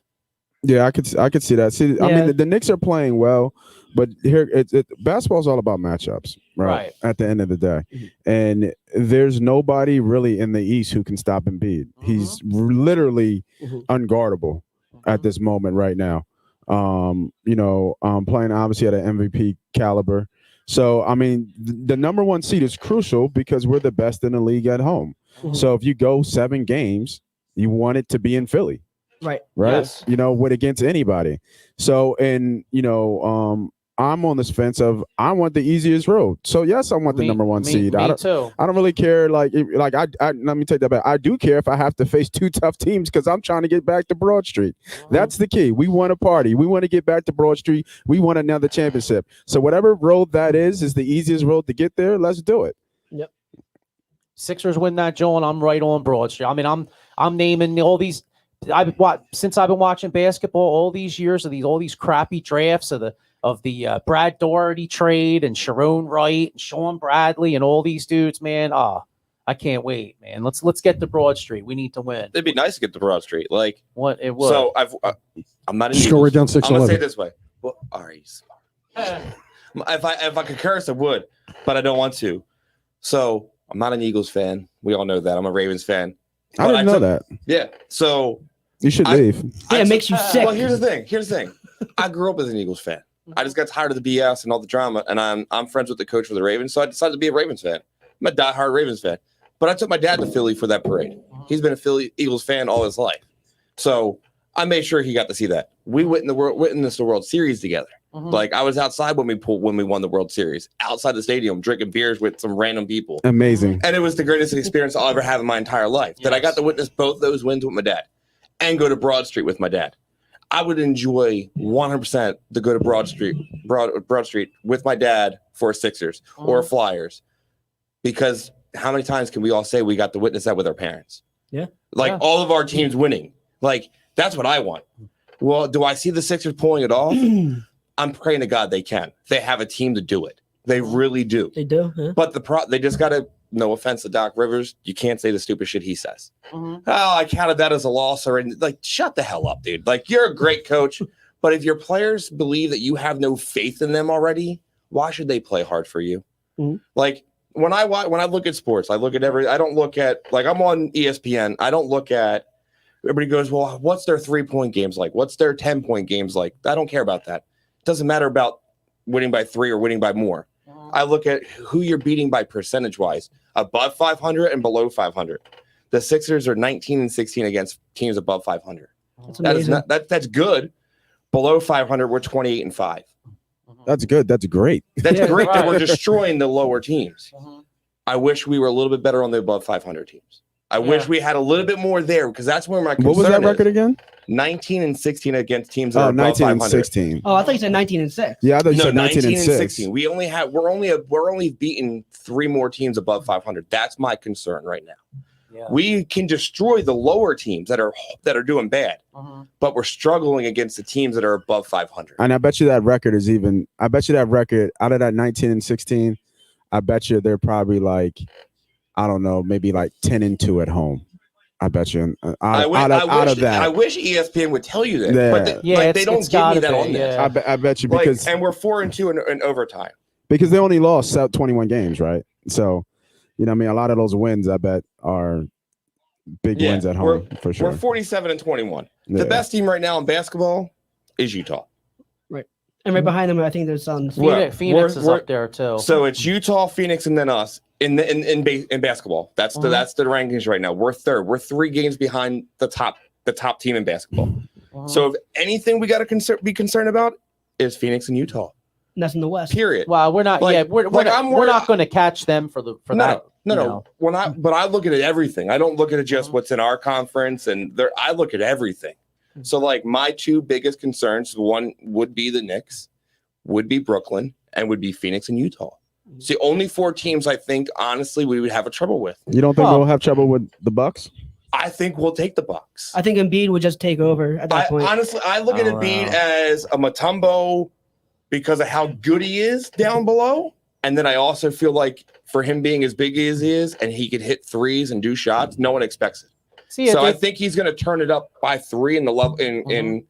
E: Yeah, I could see that. See, I mean, the Knicks are playing well, but here basketball is all about matchups, right? At the end of the day, and there's nobody really in the East who can stop Embiid. He's literally unguardable at this moment right now. Playing obviously at an MVP caliber. So I mean, the number 1 seed is crucial because we're the best in the league at home. So if you go 7 games, you want it to be in Philly.
C: Right.
A: Yes.
E: With against anybody. So, and I'm on this fence of I want the easiest road. So yes, I want the number 1 seed.
A: Me too.
E: I don't really care. Let me take that back. I do care if I have to face 2 tough teams because I'm trying to get back to Broad Street. That's the key. We want a party. We want to get back to Broad Street. We want another championship. So whatever road that is the easiest road to get there. Let's do it.
C: Yep.
A: Sixers win that, Jawn. I'm right on Broad Street. I mean, I'm naming all these. Since I've been watching basketball all these years of all these crappy drafts of the Brad Doherty trade and Sharon Wright and Sean Bradley and all these dudes, man. I can't wait, man. Let's get to Broad Street. We need to win.
B: It'd be nice to get to Broad Street.
A: What it would.
B: So I'm not.
D: Just go right down 611.
B: I'm gonna say it this way. Well, all right. If I could curse, I would, but I don't want to. So I'm not an Eagles fan. We all know that. I'm a Ravens fan.
E: I didn't know that.
B: Yeah. So
E: you should leave.
C: Yeah, it makes you sick.
B: Well, here's the thing. I grew up as an Eagles fan. I just got tired of the BS and all the drama, and I'm friends with the coach for the Ravens, so I decided to be a Ravens fan. I'm a diehard Ravens fan. But I took my dad to Philly for that parade. He's been a Philly Eagles fan all his life. So I made sure he got to see that. We witnessed the World Series together. Like I was outside when we won the World Series, outside the stadium, drinking beers with some random people.
E: Amazing.
B: And it was the greatest experience I'll ever have in my entire life. That I got to witness both those wins with my dad and go to Broad Street with my dad. I would enjoy 100% to go to Broad Street with my dad for Sixers or Flyers, because how many times can we all say we got to witness that with our parents?
C: Yeah.
B: Like all of our teams winning. Like that's what I want. Well, do I see the Sixers pulling it off? I'm praying to God they can. They have a team to do it. They really do.
C: They do. Yeah.
B: But they just got to, no offense to Doc Rivers, you can't say the stupid shit he says. Oh, I counted that as a loss already. Like, shut the hell up, dude. Like, you're a great coach, but if your players believe that you have no faith in them already, why should they play hard for you? Like, when I look at sports, I don't look at, like, I'm on ESPN. I don't look at, everybody goes, well, what's their 3-point games like? What's their 10-point games like? I don't care about that. It doesn't matter about winning by 3 or winning by more. I look at who you're beating by percentage-wise, above 500 and below 500. The Sixers are 19-16 against teams above 500. That's good. Below 500, we're 28-5.
E: That's good. That's great.
B: That's great that we're destroying the lower teams. I wish we were a little bit better on the above 500 teams. I wish we had a little bit more there, because that's where my concern is.
E: What was that record again?
B: 19-16 against teams that are above
E: 19-16.
C: Oh, I thought you said 19-6.
E: Yeah, I thought you said
B: 19-16. We're only beating 3 more teams above 500. That's my concern right now. Yeah. We can destroy the lower teams that are doing bad, but we're struggling against the teams that are above 500.
E: And I bet you that record is even. I bet you that record out of that 19-16, I bet you they're probably like, I don't know, maybe like 10-2 at home. I bet you. I wish ESPN would tell you that, but they don't give me that on there. I bet you, because
B: and we're 4-2 in overtime
E: because they only lost 21 games, right? So, you know, what I mean, a lot of those wins, I bet, are big wins at home for sure.
B: We're 47-21. The best team right now in basketball is Utah.
C: Right, and right behind them, I think there's some
A: Phoenix is up there too.
B: So it's Utah, Phoenix, and then us. In basketball, that's the rankings right now. We're third. We're 3 games behind the top team in basketball. So if anything we got to be concerned about is Phoenix and Utah.
C: And that's in the West.
B: Period.
A: Well, we're not. We're not going to catch them for that.
B: No. But I look at it everything. I don't look at it just what's in our conference, and I look at everything. So like my 2 biggest concerns, one would be the Knicks, would be Brooklyn, and would be Phoenix and Utah. It's the only 4 teams I think, honestly, we would have a trouble with.
E: You don't think we'll have trouble with the Bucks?
B: I think we'll take the Bucks.
C: I think Embiid would just take over at that point.
B: Honestly, I look at Embiid as a Mutombo because of how good he is down below. And then I also feel like for him being as big as he is and he could hit threes and do shots, no one expects it. I think he's going to turn it up by 3 in the level in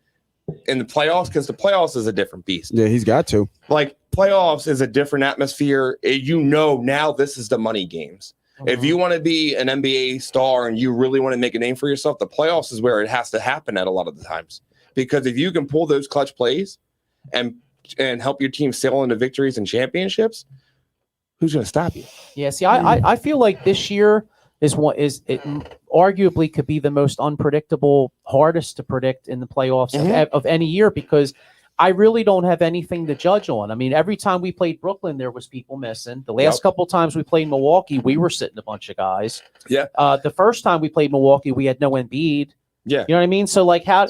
B: the playoffs, because the playoffs is a different beast.
E: Yeah, he's got to.
B: Like, playoffs is a different atmosphere. Now this is the money games. If you want to be an NBA star and you really want to make a name for yourself, the playoffs is where it has to happen at a lot of the times. Because if you can pull those clutch plays and help your team sail into victories and championships, who's going to stop you?
A: Yeah, see, I feel like this year is arguably could be the most unpredictable, hardest to predict in the playoffs of any year, because I really don't have anything to judge on. I mean, every time we played Brooklyn, there was people missing. The last couple times we played Milwaukee, we were sitting a bunch of guys.
B: Yeah.
A: The first time we played Milwaukee, we had no Embiid.
B: Yeah.
A: You know what I mean? So, like, how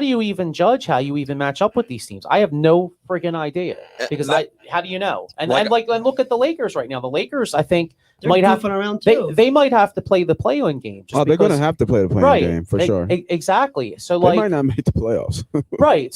A: do you even judge how you even match up with these teams? I have no friggin' idea, because how do you know? And look at the Lakers right now. The Lakers, I think, might have
C: around too.
A: They might have to play the play-in game.
E: They're going to have to play the play-in game for sure.
A: Exactly. So
E: they might not make the playoffs.
A: Right.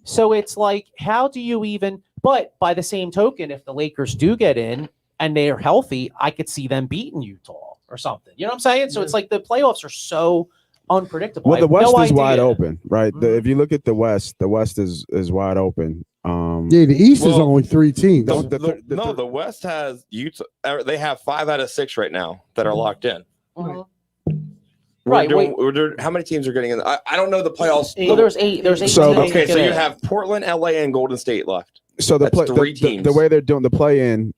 A: So it's like, how do you even? But by the same token, if the Lakers do get in and they are healthy, I could see them beating Utah or something. You know what I'm saying? So it's like the playoffs are so unpredictable.
E: Well, the West is wide open, right? If you look at the West is wide open.
D: The East is only 3 teams.
B: The West has Utah. They have 5 out of 6 right now that are locked in. How many teams are getting in? I don't know the playoffs.
A: Well, there's 8. There's 8.
B: So you have Portland, LA, and Golden State left.
E: So
B: that's 3 teams.
E: The way they're doing the play-in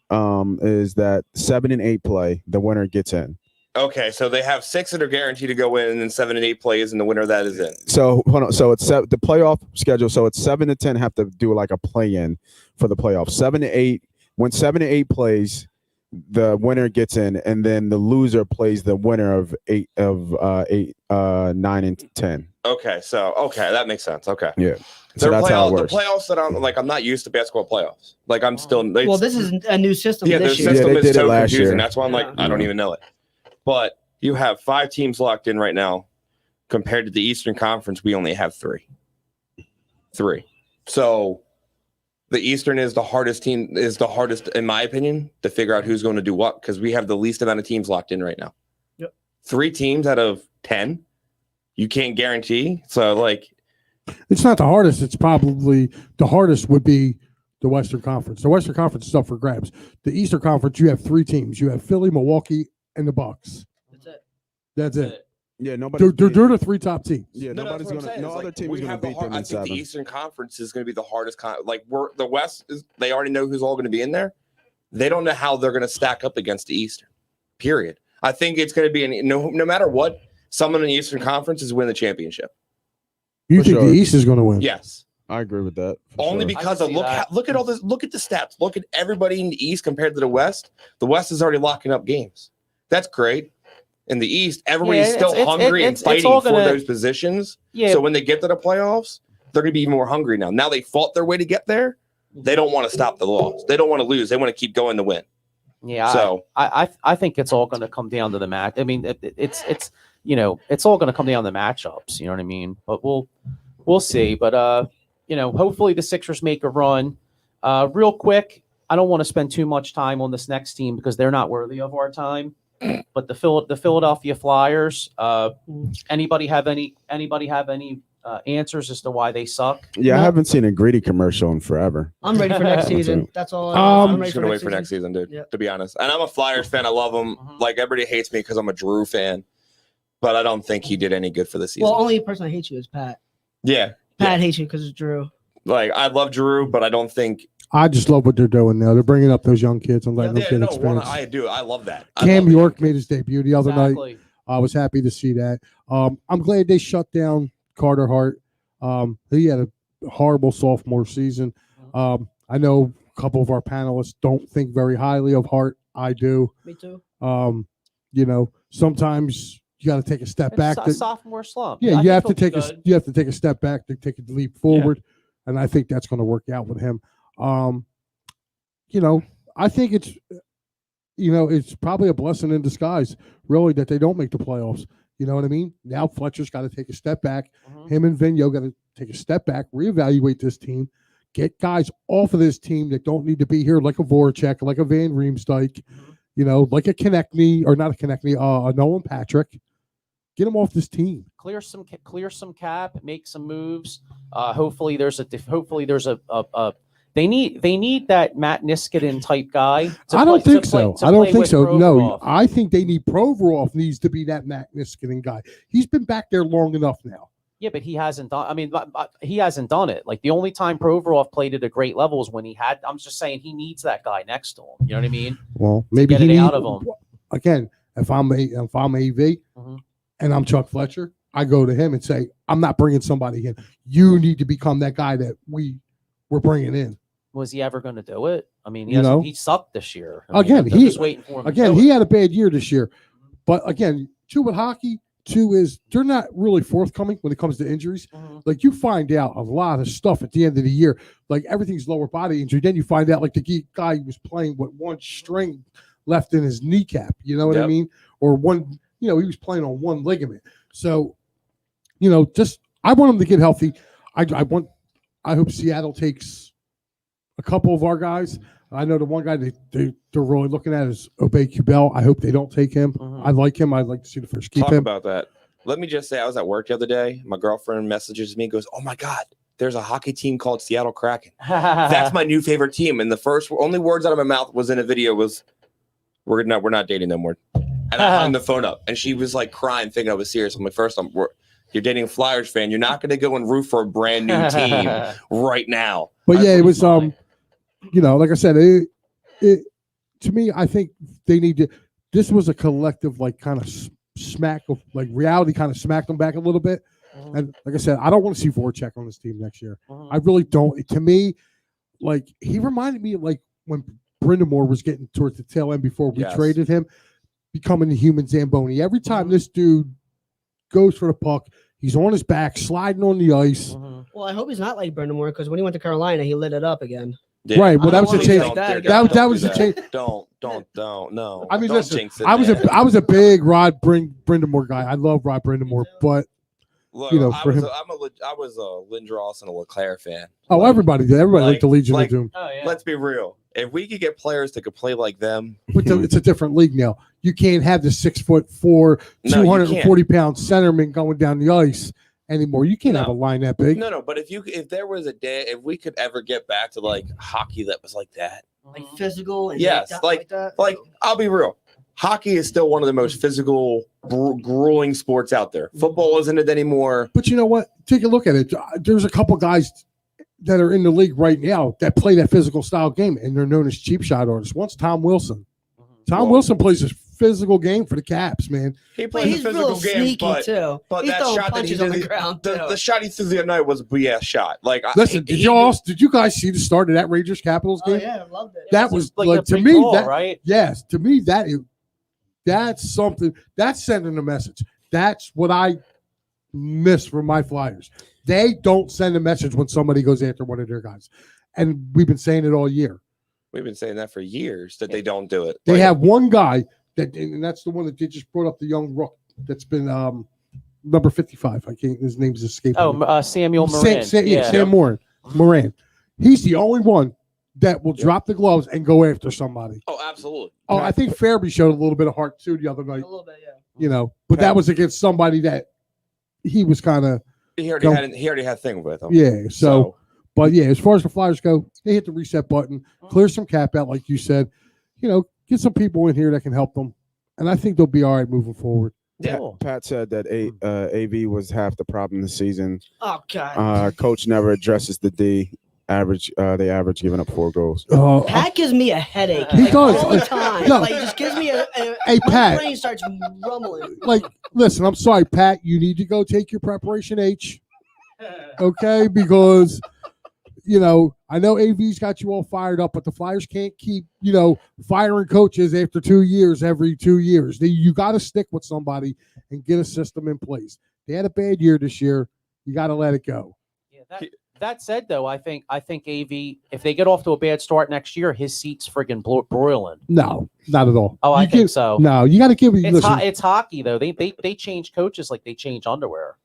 E: is that 7 and 8 play. The winner gets in.
B: Okay, so they have 6 that are guaranteed to go in, and then 7 and 8 plays, and the winner of that is in.
E: So hold on. So it's the playoff schedule. So it's 7 to 10 have to do like a play-in for the playoffs. 7 to 8. When 7 to 8 plays, the winner gets in, and then the loser plays the winner of 8 9 and 10.
B: Okay, that makes sense. Okay,
E: Yeah. So that's how it works.
B: The playoffs that I'm not used to basketball playoffs. Like I'm still.
C: Well, this is a new system
B: Yeah, their
C: this year.
B: system
E: Yeah, they
B: is
E: did it
B: so
E: last
B: confusing.
E: year.
B: That's why I'm like, I don't even know it. But you have 5 teams locked in right now. Compared to the Eastern Conference, we only have 3. So the Eastern is the hardest in my opinion, to figure out who's going to do what, because we have the least amount of teams locked in right now.
C: Yep.
B: 3 teams out of 10, you can't guarantee. So like,
D: It's not the hardest. It's probably the hardest would be the Western Conference. The Western Conference is up for grabs. The Eastern Conference, you have 3 teams. You have Philly, Milwaukee, and the Bucks. That's it.
E: Yeah, nobody.
D: They're the 3 top teams.
E: Yeah,
B: no,
E: nobody's
B: that's what I'm
E: gonna.
B: saying.
E: No
B: It's
E: other
B: like,
E: team
B: we
E: is gonna
B: have the
E: beat them
B: I
E: in
B: think
E: 7.
B: the Eastern Conference is going to be the hardest. The West is. They already know who's all going to be in there. They don't know how they're going to stack up against the Eastern. Period. I think it's going to be no matter what. Someone in the Eastern Conference is win the championship.
D: You
E: For
D: think
E: sure.
D: the East is going to win?
B: Yes.
E: I agree with that. for
B: Only
E: sure.
B: because
A: I
B: of
A: can see that.
B: look at all this. Look at the stats. Look at everybody in the East compared to the West. The West is already locking up games. That's great. In the East, everybody's
A: Yeah,
B: still
A: it's-
B: hungry and
A: it's
B: fighting
A: all
B: for
A: gonna-
B: those positions.
A: Yeah.
B: So when they get to the playoffs, they're going to be even more hungry now. Now they fought their way to get there. They don't want to stop the loss. They don't want to lose. They want to keep going to win.
A: Yeah,
B: So
A: I think it's all going to come down to the match. I mean, it's it's all going to come down to the matchups. You know what I mean? But we'll see. But hopefully the Sixers make a run. Real quick, I don't want to spend too much time on this next team because they're not worthy of our time. But the Philadelphia Flyers. Anybody have any answers as to why they suck?
E: Yeah, I
C: No.
E: haven't seen a greedy commercial in forever.
C: I'm ready for next season. That's all.
D: I'm
C: I'm
B: I'm
C: ready
B: just
C: for
B: going to wait
C: next
B: for
C: season.
B: next season, dude,
C: Yep.
B: to be honest. And I'm a Flyers fan. I love them.
A: Mhm.
B: Like, everybody hates me because I'm a Drew fan. But I don't think he did any good for the season.
C: Well, only person I hate you is Pat.
B: yeah.
C: Pat hates you because it's Drew.
B: Like, I love Drew, but I don't think.
D: I just love what they're doing now. They're bringing up those young kids and letting them
B: Yeah,
D: get
B: no,
D: experience.
B: I do. I love that. I
D: Cam
B: love it.
D: York made his debut the other night.
A: Exactly.
D: I was happy to see that. I'm glad they shut down Carter Hart. He had a horrible sophomore season. I know a couple of our panelists don't think very highly of Hart. I do.
C: Me too.
D: Sometimes you got to take a step back.
A: It's a sophomore slump.
D: Yeah,
A: I
D: you
A: think
D: have to
A: he'll be
D: take
A: good.
D: you have to take a step back to take a leap forward, and I think that's going to work out with him. I think it's probably a blessing in disguise, really, that they don't make the playoffs. You know what I mean? Now Fletcher's got to take a step back.
A: Mhm.
D: Him and Vigneault got to take a step back, reevaluate this team, get guys off of this team that don't need to be here, like a Voracek, like a Van Riemsdyk, like a Konechny, or not a Konechny, a Nolan Patrick. Get them off this team.
A: Clear some cap, make some moves. Hopefully there's a they need that Matt Niskanen type guy.
D: I don't think so. I don't think
A: with
D: so. No,
A: Provorov.
D: I think they need Provorov needs to be that Matt Niskanen guy. He's been back there long enough now.
A: Yeah, but he hasn't done. I mean, he hasn't done it. Like the only time Provorov played at a great level is when he had. I'm just saying he needs that guy next to him. You know what I mean?
D: Well, maybe
A: get
D: he
A: it out
D: need-
A: of him.
D: Again, if I'm AV
A: Mhm.
D: and I'm Chuck Fletcher, I go to him and say, I'm not bringing somebody in. You need to become that guy that we're bringing in.
A: Was he ever going to do it? I mean, he sucked this year. I mean,
D: Again,
A: they're just waiting for him.
D: Again,
A: to do
D: he
A: it.
D: had a bad year this year. But again, two with hockey, two is they're not really forthcoming when it comes to injuries.
A: Mhm.
D: Like you find out a lot of stuff at the end of the year, like everything's lower body injury. Then you find out like the guy was playing with one string left in his kneecap. You know what I
B: Yep.
D: mean? Or one, he was playing on one ligament. So, just I want him to get healthy. I hope Seattle takes a couple of our guys. I know the one guy they're really looking at is Obey Kubel. I hope they don't take him.
A: Mhm.
D: I like him. I'd like to see the first keep
B: Talk
D: him.
B: about that. Let me just say, I was at work the other day. My girlfriend messages me, goes, "Oh my God, there's a hockey team called Seattle Kraken. That's my new favorite team." And the only words out of my mouth was in a video was, "We're not dating no more." And I hung the phone up, and she was like crying, thinking I was serious. I'm like, first, you're dating a Flyers fan. You're not going to go and root for a brand new team right now.
D: But yeah, it was
A: fine.
D: like I said, it to me, I think they need to this was a collective, like, kind of smack of, like, reality kind of smacked them back a little bit. And like I said, I don't want to see Voracek on this team next year. I really don't. To me, like, he reminded me of, like, when Brindamore was getting towards the tail end before we traded him, becoming the human Zamboni. Every time this dude goes for the puck, he's on his back, sliding on the ice.
C: Well, I hope he's not like Brendan Moore, because when he went to Carolina, he lit it up again.
B: Yeah.
D: Right. Well, that was a change. That was a change.
B: Don't. No.
D: I mean,
B: don't
D: listen,
B: jinx it,
D: I was
B: man.
D: I was a big Rod Brindamore guy. I love Rod Brindamore, but
B: Look,
D: you know,
B: I
D: for
B: was
D: him,
B: I was a Lindros and a LeClaire fan.
D: everybody did. Everybody liked the Legion of Doom.
A: Oh, yeah.
B: Let's be real. If we could get players that could play like them,
D: It's a different league now. You can't have the 6'4",
B: No, you
D: 240-pound centerman going down the ice anymore. You can't have a line that big.
B: no. But if there was a day, if we could ever get back to like hockey that was like that,
C: Like physical. And
B: yes,
C: like that.
B: like I'll be real. Hockey is still one of the most physical, grueling sports out there. Football isn't it anymore.
D: But you know what? Take a look at it. There's a couple guys that are in the league right now that play that physical style game, and they're known as cheap shot artists. One's Tom Wilson. Tom Wilson plays a physical game for the Caps, man.
B: He
C: But
B: plays
C: he's
B: a
C: real
B: physical game,
C: sneaky too.
B: but
C: He's
B: that
C: throwing
B: shot that he
C: punches on
B: did,
C: the ground.
B: the shot he threw the other night was a BS shot. Like,
D: Listen, did you guys see the start of that Rangers Capitals game?
C: Oh yeah, I loved it.
D: That was
A: like
D: like
A: a
D: to
A: big
D: me
A: goal,
D: that
A: right?
D: yes, to me that's something that's sending a message. That's what I miss from my Flyers. They don't send a message when somebody goes after one of their guys, and we've been saying it all year.
B: we've been saying that for years that they don't do it.
D: They
B: Like,
D: have one guy that, and that's the one that they just brought up, the young rook that's been number 55. I can't. His name's escaping. me.
A: Samuel Morin.
D: Sam Moran. He's the only one that will drop the gloves and go after somebody.
B: Oh, absolutely.
D: Oh, I think Fairby showed a little bit of heart too the other night.
C: A little bit, yeah.
D: You know, but that was against somebody that he was kind of
B: He already had a thing with him.
D: yeah. So, but yeah, as far as the Flyers go, they hit the reset button, clear some cap out, like you said. You know, get some people in here that can help them, and I think they'll be all right moving forward.
B: Yeah.
E: Pat said that AV was half the problem this season.
C: Oh God.
E: Coach never addresses the D. They average giving up 4 goals.
C: Pat gives me a headache.
D: He does.
C: all the time.
D: No.
C: Like, just gives me
D: Hey,
C: my
D: Pat.
C: brain starts rumbling.
D: Like, listen, I'm sorry, Pat. You need to go take your preparation H, okay? Because you know, I know AV's got you all fired up, but the Flyers can't keep, firing coaches after 2 years every 2 years. You got to stick with somebody and get a system in place. They had a bad year this year. You got to let it go.
A: Yeah, that said, though, I think AV, if they get off to a bad start next year, his seat's friggin' broiling.
D: No, not at all.
A: Oh, I think so.
D: No, you got to give me.
A: It's hockey though. They change coaches like they change underwear.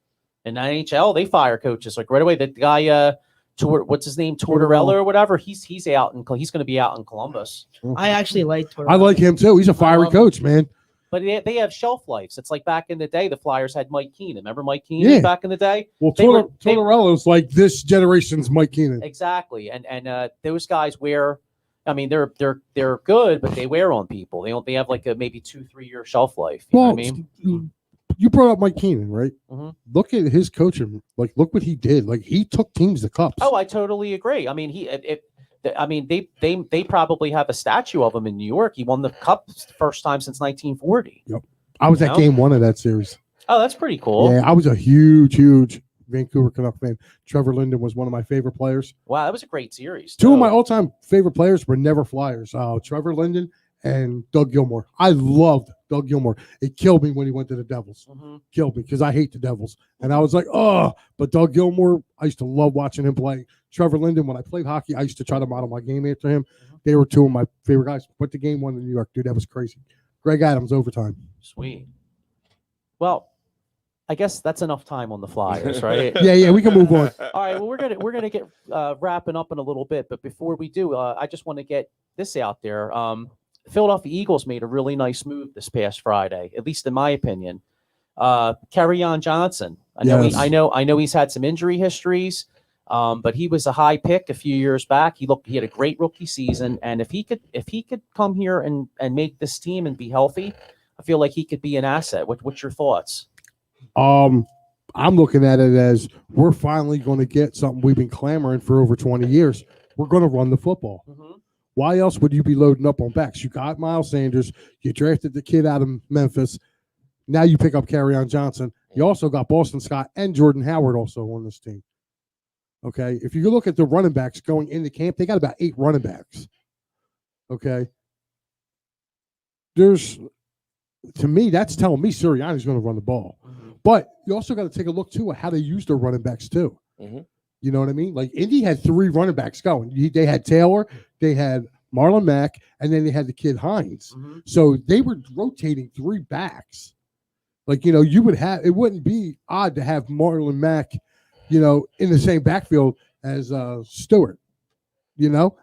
A: In the NHL, they fire coaches like right away. The guy, what's his name, Tortorella or whatever. He's out and he's going to be out in Columbus.
C: I actually like Tortorella.
D: I like him too. He's a fiery coach, man.
A: But they have shelf lives. It's like back in the day, the Flyers had Mike Keenan. Remember Mike Keenan back in the day?
D: Well, Tortorella's like this generation's Mike Keenan.
A: Exactly, and those guys wear. I mean, they're good, but they wear on people. They have like a maybe 2-3 year shelf life. You know what I mean?
D: You brought up Mike Keenan, right?
A: Mm-hmm.
D: Look at his coaching. Like, look what he did. Like, he took teams to cups.
A: Oh, I totally agree. I mean, they probably have a statue of him in New York. He won the cup first time since 1940.
D: Yep. I was at game 1 of that series.
A: Oh, that's pretty cool.
D: Yeah, I was a huge Vancouver Canuck fan. Trevor Linden was one of my favorite players.
A: Wow, that was a great series.
D: Two of my all-time favorite players were never Flyers. Trevor Linden and Doug Gilmour. I loved Doug Gilmour. It killed me when he went to the Devils.
A: Mm-hmm.
D: Killed me because I hate the Devils. And I was like, oh, but Doug Gilmour, I used to love watching him play. Trevor Linden, when I played hockey, I used to try to model my game after him. Mm-hmm. They were two of my favorite guys. Went to game 1 in New York. Dude, that was crazy. Greg Adams, overtime.
A: Sweet. Well, I guess that's enough time on the Flyers, right?
D: Yeah, we can move on.
A: All right, well, we're gonna get wrapping up in a little bit, but before we do, I just want to get this out there. Philadelphia Eagles made a really nice move this past Friday, at least in my opinion. Kerryon Johnson. I know he's had some injury histories, but he was a high pick a few years back. He had a great rookie season, and if he could come here and make this team and be healthy, I feel like he could be an asset. What's your thoughts?
D: I'm looking at it as we're finally going to get something we've been clamoring for over 20 years. We're going to run the football.
A: Mm-hmm.
D: Why else would you be loading up on backs? You got Miles Sanders. You drafted the kid out of Memphis. Now you pick up Kerryon Johnson. You also got Boston Scott and Jordan Howard also on this team. Okay, if you look at the running backs going into camp, they got about 8 running backs. Okay, to me, that's telling me Sirianni's going to run the ball.
A: Mm-hmm.
D: But you also got to take a look too at how they use their running backs too.
B: Mm-hmm.
D: You know what I mean? Like Indy had 3 running backs going. They had Taylor, they had Marlon Mack, and then they had the kid Hines.
A: Mm-hmm.
D: So they were rotating 3 backs. Like, you know, it wouldn't be odd to have Marlon Mack, you know, in the same backfield as Stewart, you know?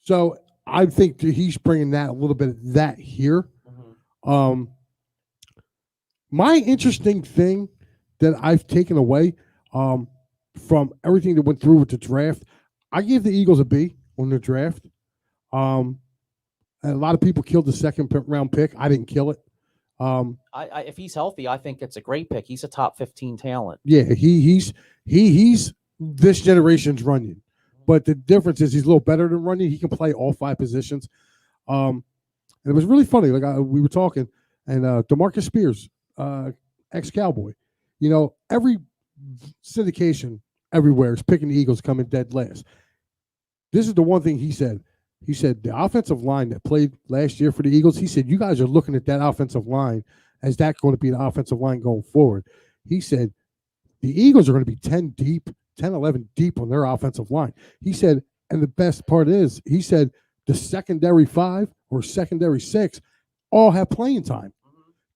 D: So I think that he's bringing that a little bit of that here.
A: Mm-hmm.
D: My interesting thing that I've taken away from everything that went through with the draft, I gave the Eagles a B on the draft. And a lot of people killed the second round pick. I didn't kill it.
A: If he's healthy, I think it's a great pick. He's a top 15 talent.
D: Yeah, he's this generation's Runyon. But the difference is he's a little better than Runyon. He can play all 5 positions. And it was really funny. Like we were talking, and DeMarcus Spears, ex-Cowboy, you know, every syndication everywhere is picking the Eagles coming dead last. This is the one thing he said. He said the offensive line that played last year for the Eagles, he said, you guys are looking at that offensive line as that going to be the offensive line going forward. He said the Eagles are going to be 10, 11 deep on their offensive line. He said, and the best part is, he said the secondary 5 or secondary 6 all have playing time.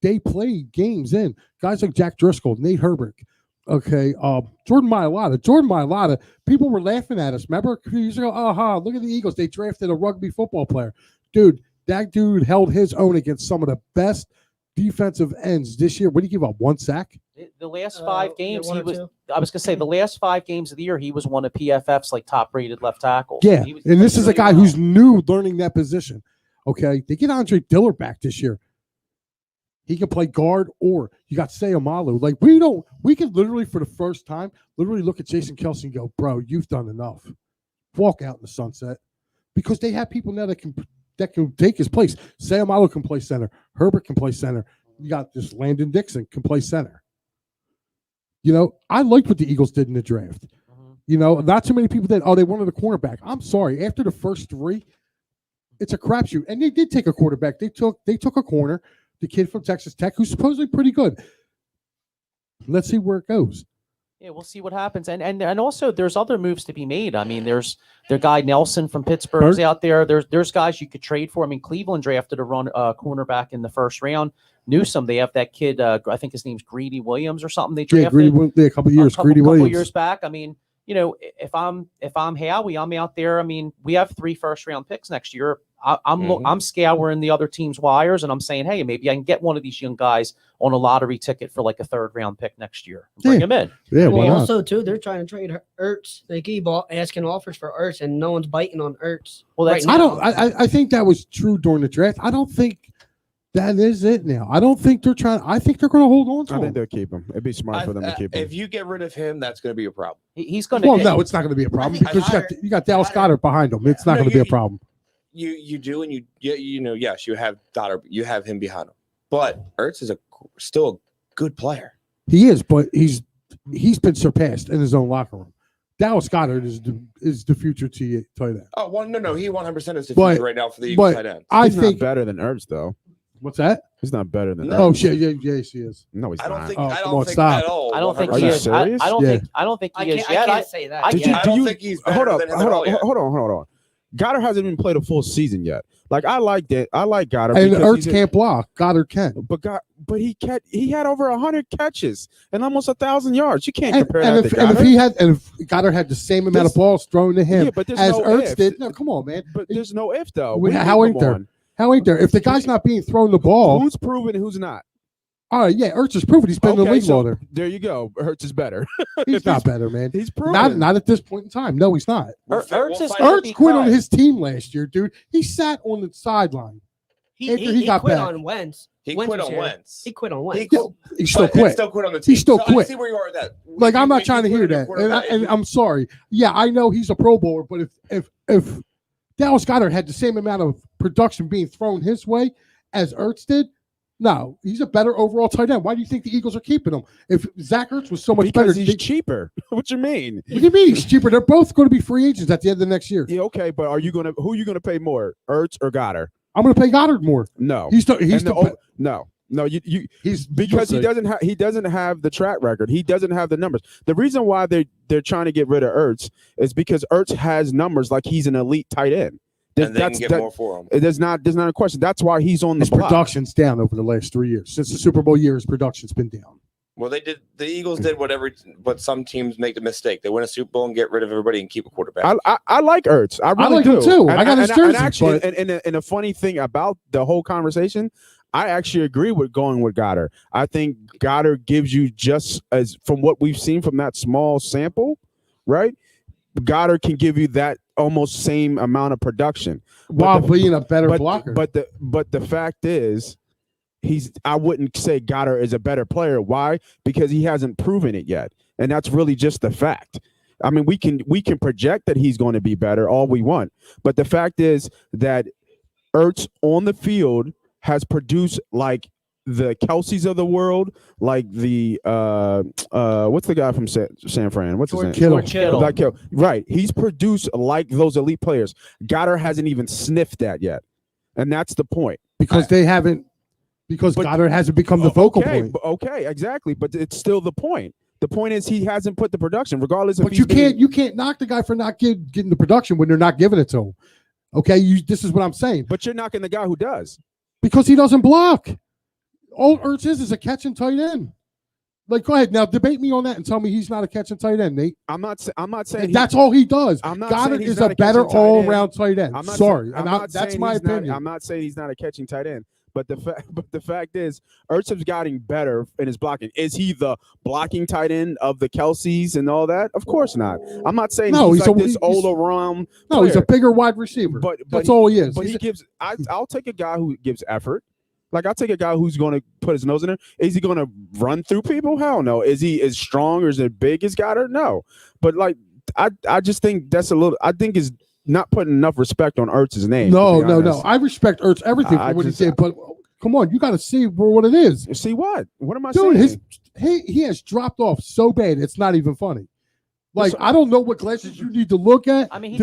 D: They play games in. Guys like Jack Driscoll, Nate Herbert, okay, Jordan Mailata. People were laughing at us. Remember? A few years ago, look at the Eagles. They drafted a rugby football player. Dude, that dude held his own against some of the best defensive ends this year. What did he give up? 1 sack?
A: The last 5 games,
C: yeah,
A: he was.
C: 2.
A: I was gonna say the last 5 games of the year, he was one of PFF's like top-rated left tackles.
D: Yeah,
A: He
D: and this is a
A: really
D: guy
A: well.
D: who's new learning that position. Okay, they get Andre Dillard back this year. He can play guard, or you got Sayamalu. Like we can literally for the first time literally look at Jason Kelce and go, bro, you've done enough. Walk out in the sunset, because they have people now that can take his place. Sayamalu can play center. Herbert can play center. You got this Landon Dixon can play center. You know, I liked what the Eagles did in the draft.
A: Mm-hmm.
D: You know, not too many people they wanted a cornerback. I'm sorry. After the first 3, it's a crapshoot. And they did take a quarterback. They took a corner, the kid from Texas Tech, who's supposedly pretty good. Let's see where it goes.
A: Yeah, we'll see what happens. And also there's other moves to be made. I mean, there's the guy Nelson from Pittsburgh's out there. There's guys you could trade for. I mean, Cleveland drafted a cornerback in the first round. Newsome, they have that kid, I think his name's Greedy Williams or something they drafted.
D: A couple of years.
A: Greedy
D: Williams.
A: Years back. I mean, you know, if I'm Howie, I'm out there. I mean, we have 3 first-round picks next year. I'm scouring the other team's wires, and I'm saying, hey, maybe I can get one of these young guys on a lottery ticket for like a 3rd-round pick next year. Bring him in.
D: Yeah,
C: Well,
D: why not?
C: also too, they're trying to trade Ertz. They keep asking offers for Ertz, and no one's biting on Ertz.
A: Well, that's
C: right now.
D: I think that was true during the draft. I don't think that is it now. I don't think they're trying. I think they're going to hold on to
E: I
D: him.
E: think they'll keep him. It'd be smart for them to keep him.
B: If you get rid of him, that's going to be a problem.
A: He's going to.
D: Well, no, it's not going to be a problem because you got Dallas Goedert behind him. It's not going to be a problem.
B: You do, and you know, yes, you have Goddard, you have him behind him, but Ertz is still a good player.
D: He is, but he's been surpassed in his own locker room. Dallas Goedert is the future tight end.
B: Oh, well, no, he 100% is the
D: But-
B: future right now for the Eagles tight end.
D: I
E: He's
D: think
E: not better than Ertz, though.
D: what's that?
E: He's not better than
B: No.
E: Ertz.
D: Oh shit, yes, he is.
E: No, he's
B: I don't
E: not.
B: think.
D: Oh,
B: I
D: come
B: don't
D: on,
B: think
D: stop.
B: at all.
A: I don't think
E: Are
A: he
E: you
B: 100%.
A: is. I
E: serious?
A: don't
D: Yeah.
A: think. I don't think he is
C: I
A: yet.
C: can't say that.
B: I
C: yet.
B: don't think he's better
E: hold up,
B: than him
E: hold
B: at all
E: on,
B: yet.
E: hold on. Goddard hasn't even played a full season yet. Like I like that. I like Goddard.
D: And
E: because
D: Ertz can't block. Goddard can.
E: But he had over 100 catches and almost 1,000 yards. You can't compare
D: And
E: that
D: if,
E: to
D: and
E: Goddard.
D: if Goddard had the same amount of balls thrown to him
E: Yeah, but there's
D: as
E: no
D: Ertz
E: if.
D: did, no, come on, man.
E: But there's no if though.
D: How ain't there? How ain't there? If the guy's not being thrown the ball,
E: Who's proven and who's not?
D: all right, yeah, Ertz is proven he's been in the league longer.
E: There you go. Ertz is better.
D: He's not better, man.
E: He's proven.
D: Not at this point in time. No, he's not.
A: Ertz
D: Quit on his team last year, dude. He sat on the sideline. After he got
C: quit
D: back.
C: on Wentz.
B: He
C: Wentz
B: quit
C: was
B: on
C: here.
B: Wentz.
C: He quit on Wentz.
D: He still
B: But
D: quit.
B: Still quit on the team.
D: He still
B: So
D: quit.
B: I see where you are with that.
D: Like I'm not
B: You
D: trying to hear
B: quit on
D: that,
B: your quarterback.
D: and I'm sorry. Yeah, I know he's a Pro Bowler, but if Dallas Goedert had the same amount of production being thrown his way as Ertz did. No, he's a better overall tight end. Why do you think the Eagles are keeping him? If Zach Ertz was so much better,
E: he's cheaper. What you mean?
D: What do you mean he's cheaper? They're both going to be free agents at the end of next year.
E: Yeah, okay, but who are you gonna pay more, Ertz or Goddard?
D: I'm going to pay Goddard more.
E: No, no. He's because he doesn't have the track record. He doesn't have the numbers. The reason why they're trying to get rid of Ertz is because Ertz has numbers like he's an elite tight end.
B: And they can get more for him.
E: There's not a question. That's why he's on the
D: His production's down over the last 3 years. Since the Super Bowl year, his production's been down.
B: Well, the Eagles did what some teams make the mistake. They win a Super Bowl and get rid of everybody and keep a quarterback.
E: I like Ertz. I really
D: like
E: do.
D: him too.
E: And,
D: I got his jersey.
E: Actually, and a funny thing about the whole conversation, I actually agree with going with Goddard. I think Goddard gives you just as from what we've seen from that small sample, right? Goddard can give you that almost same amount of production
D: while being a better blocker.
E: But the fact is, I wouldn't say Goddard is a better player. Why? Because he hasn't proven it yet, and that's really just the fact. I mean, we can project that he's going to be better all we want, but the fact is that Ertz on the field has produced like the Kelce's of the world, like the what's the guy from San Fran? What's his name?
A: Kittle.
E: Right. He's produced like those elite players. Goddard hasn't even sniffed that yet. And that's the point.
D: Because Goddard hasn't become the focal point.
E: Okay, exactly. But it's still the point. The point is he hasn't put the production, regardless of.
D: But you can't knock the guy for not getting the production when they're not giving it to him. Okay, this is what I'm saying.
E: But you're knocking the guy who does.
D: Because he doesn't block. All Ertz is a catching tight end. Like, go ahead now, debate me on that and tell me he's not a catching tight end, Nate.
E: I'm not saying
D: that's all he does.
E: Goddard
D: is a better all-around tight end. Sorry, that's my opinion.
E: I'm not saying he's not a catching tight end, but the fact is, Ertz has gotten better in his blocking. Is he the blocking tight end of the Kelce's and all that? Of course not. I'm not saying he's this all-around.
D: No, he's a bigger wide receiver. But that's all he is.
E: But he gives. I'll take a guy who gives effort. Like, I'll take a guy who's going to put his nose in there. Is he going to run through people? Hell no. Is he as strong or as big as Goddard? No. But, like, I just think that's I think is not putting enough respect on Ertz's name.
D: No. I respect Ertz everything for what he did, but come on, you got to see what it is.
E: See what? What am I
D: saying?
E: Dude,
D: he has dropped off so bad, it's not even funny. Like, I don't know what glasses you need to look at.
A: I mean,
D: he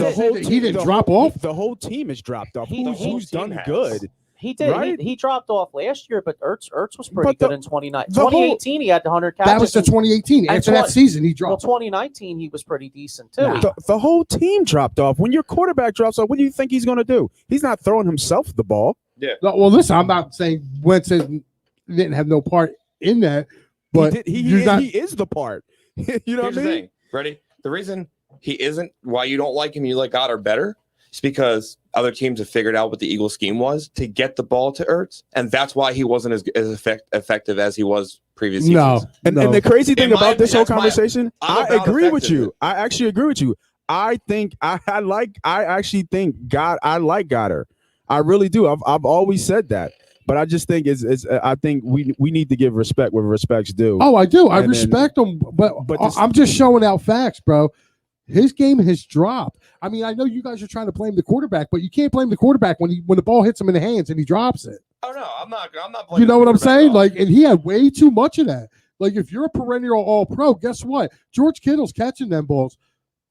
D: didn't drop off.
E: The whole team has dropped off. Who's done good?
A: He did.
E: Right?
A: He dropped off last year, but Ertz was pretty good in 2018. He had the 100 catches.
D: That was the 2018. After that season, he dropped.
A: Well, 2019, he was pretty decent too.
E: The whole team dropped off. When your quarterback drops off, what do you think he's going to do? He's not throwing himself the ball.
B: Yeah.
D: No, well, listen, I'm not saying Wentz didn't have no part in that, but
E: he is the part. You know
B: Here's
E: what I mean?
B: The thing. Ready? The reason he isn't, why you don't like him, you like Goddard better, it's because other teams have figured out what the Eagles scheme was to get the ball to Ertz, and that's why he wasn't as effective as he was previous seasons.
E: And the crazy thing about this whole conversation, I agree with you. I actually agree with you. I actually think I like Goddard. I really do. I've always said that. But I just think I think we need to give respect where respect's due.
D: Oh, I do. I respect him, but I'm just showing out facts, bro. His game has dropped. I mean, I know you guys are trying to blame the quarterback, but you can't blame the quarterback when the ball hits him in the hands and he drops it.
B: Oh no, I'm not blaming.
D: You know what I'm saying? Like, and he had way too much of that. Like, if you're a perennial All-Pro, guess what? George Kittle's catching them balls.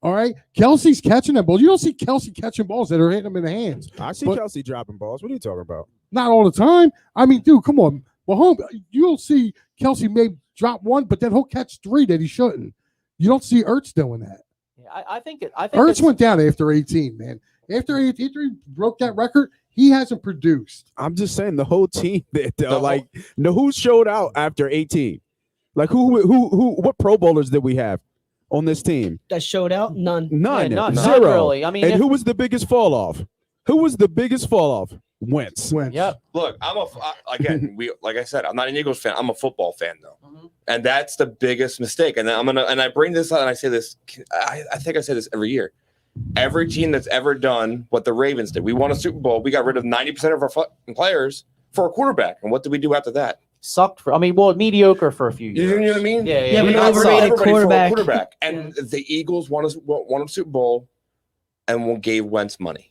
D: All right, Kelsey's catching them balls. You don't see Kelsey catching balls that are hitting him in the hands.
E: I see Kelsey dropping balls. What are you talking about?
D: Not all the time. I mean, dude, come on. Well, you'll see Kelsey may drop one, but then he'll catch three that he shouldn't. You don't see Ertz doing that.
A: I think
D: Ertz went down after 18, man. After he broke that record, he hasn't produced.
E: I'm just saying the whole team. Who showed out after 18? Like who? What Pro Bowlers did we have on this team
C: that showed out? None.
A: Not
E: Zero.
A: Really. I mean,
E: and who was the biggest fall off? Wentz.
A: Yep.
B: Look, like I said, I'm not an Eagles fan. I'm a football fan though, and that's the biggest mistake. And I bring this up, and I say this. I think I say this every year. Every team that's ever done what the Ravens did, we won a Super Bowl. We got rid of 90% of our players for a quarterback, and what did we do after that?
A: Sucked mediocre for a few years.
B: You know what I mean?
C: Yeah,
B: we
C: overrated quarterback.
B: And the Eagles won a Super Bowl, and gave Wentz money.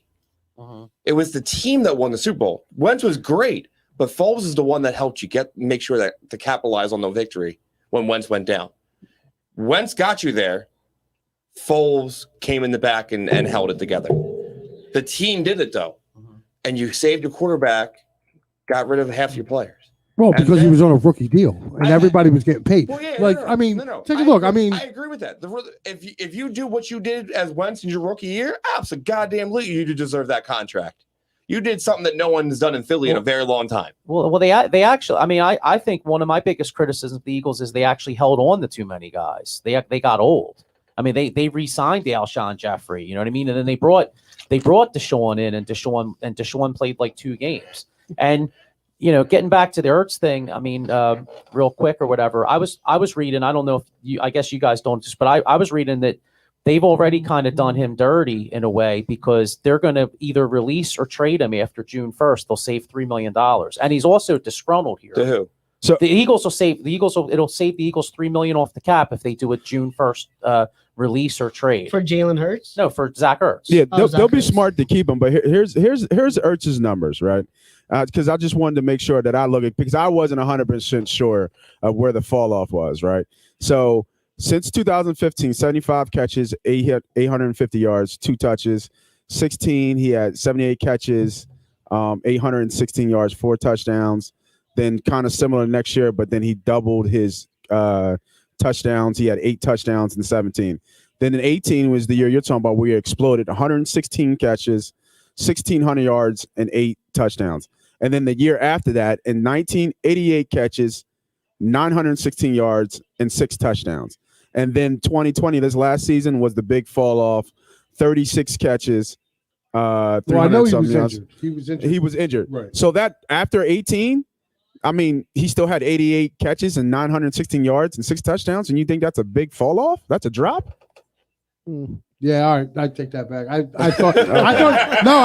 B: It was the team that won the Super Bowl. Wentz was great, but Foles is the one that helped you make sure that to capitalize on the victory when Wentz went down. Wentz got you there. Foles came in the back and held it together. The team did it, though. And you saved your quarterback, got rid of half your players.
D: Well, because he was on a rookie deal and everybody was getting paid.
B: Well, yeah,
D: take a look. I
B: agree with that. If you do what you did as Wentz in your rookie year, absolutely, you deserve that contract. You did something that no one has done in Philly in a very long time.
A: Well, they actually. I mean, I think one of my biggest criticisms of the Eagles is they actually held on to too many guys. They got old. I mean, they re-signed Alshon Jeffrey. You know what I mean? And then they brought Deshaun in, and Deshaun played like 2 games. And getting back to the Ertz thing, I mean, real quick or whatever, I was reading, I don't know if I guess you guys don't, but I was reading that they've already kind of done him dirty in a way because they're going to either release or trade him after June 1st. They'll save $3 million. And he's also disgruntled here.
B: To who?
A: So it'll save the Eagles $3 million off the cap if they do a June 1st release or trade.
C: For Jalen Hurts?
A: No, for Zach Ertz.
E: Yeah, they'll be
C: Ertz.
E: smart to keep him. But here's Ertz's numbers, right? Because I just wanted to make sure that I look at, because I wasn't 100% sure of where the fall off was, right? So since 2015, 75 catches, 850 yards, 2 touches. 16, he had 78 catches, 816 yards, 4 touchdowns. Then kind of similar next year, but then he doubled his touchdowns. He had 8 touchdowns in 17. Then in 18 was the year you're talking about where he exploded, 116 catches, 1,600 yards, and 8 touchdowns. And then the year after that, in 19, 88 catches, 916 yards, and 6 touchdowns. And then 2020, this last season, was the big fall off, 36 catches, 300
D: I know he was
E: yards.
D: injured.
E: He was injured.
D: Right.
E: So that after 18, I mean, he still had 88 catches and 916 yards and 6 touchdowns. And you think that's a big fall off? That's a drop?
D: Yeah, all right. I take that back. I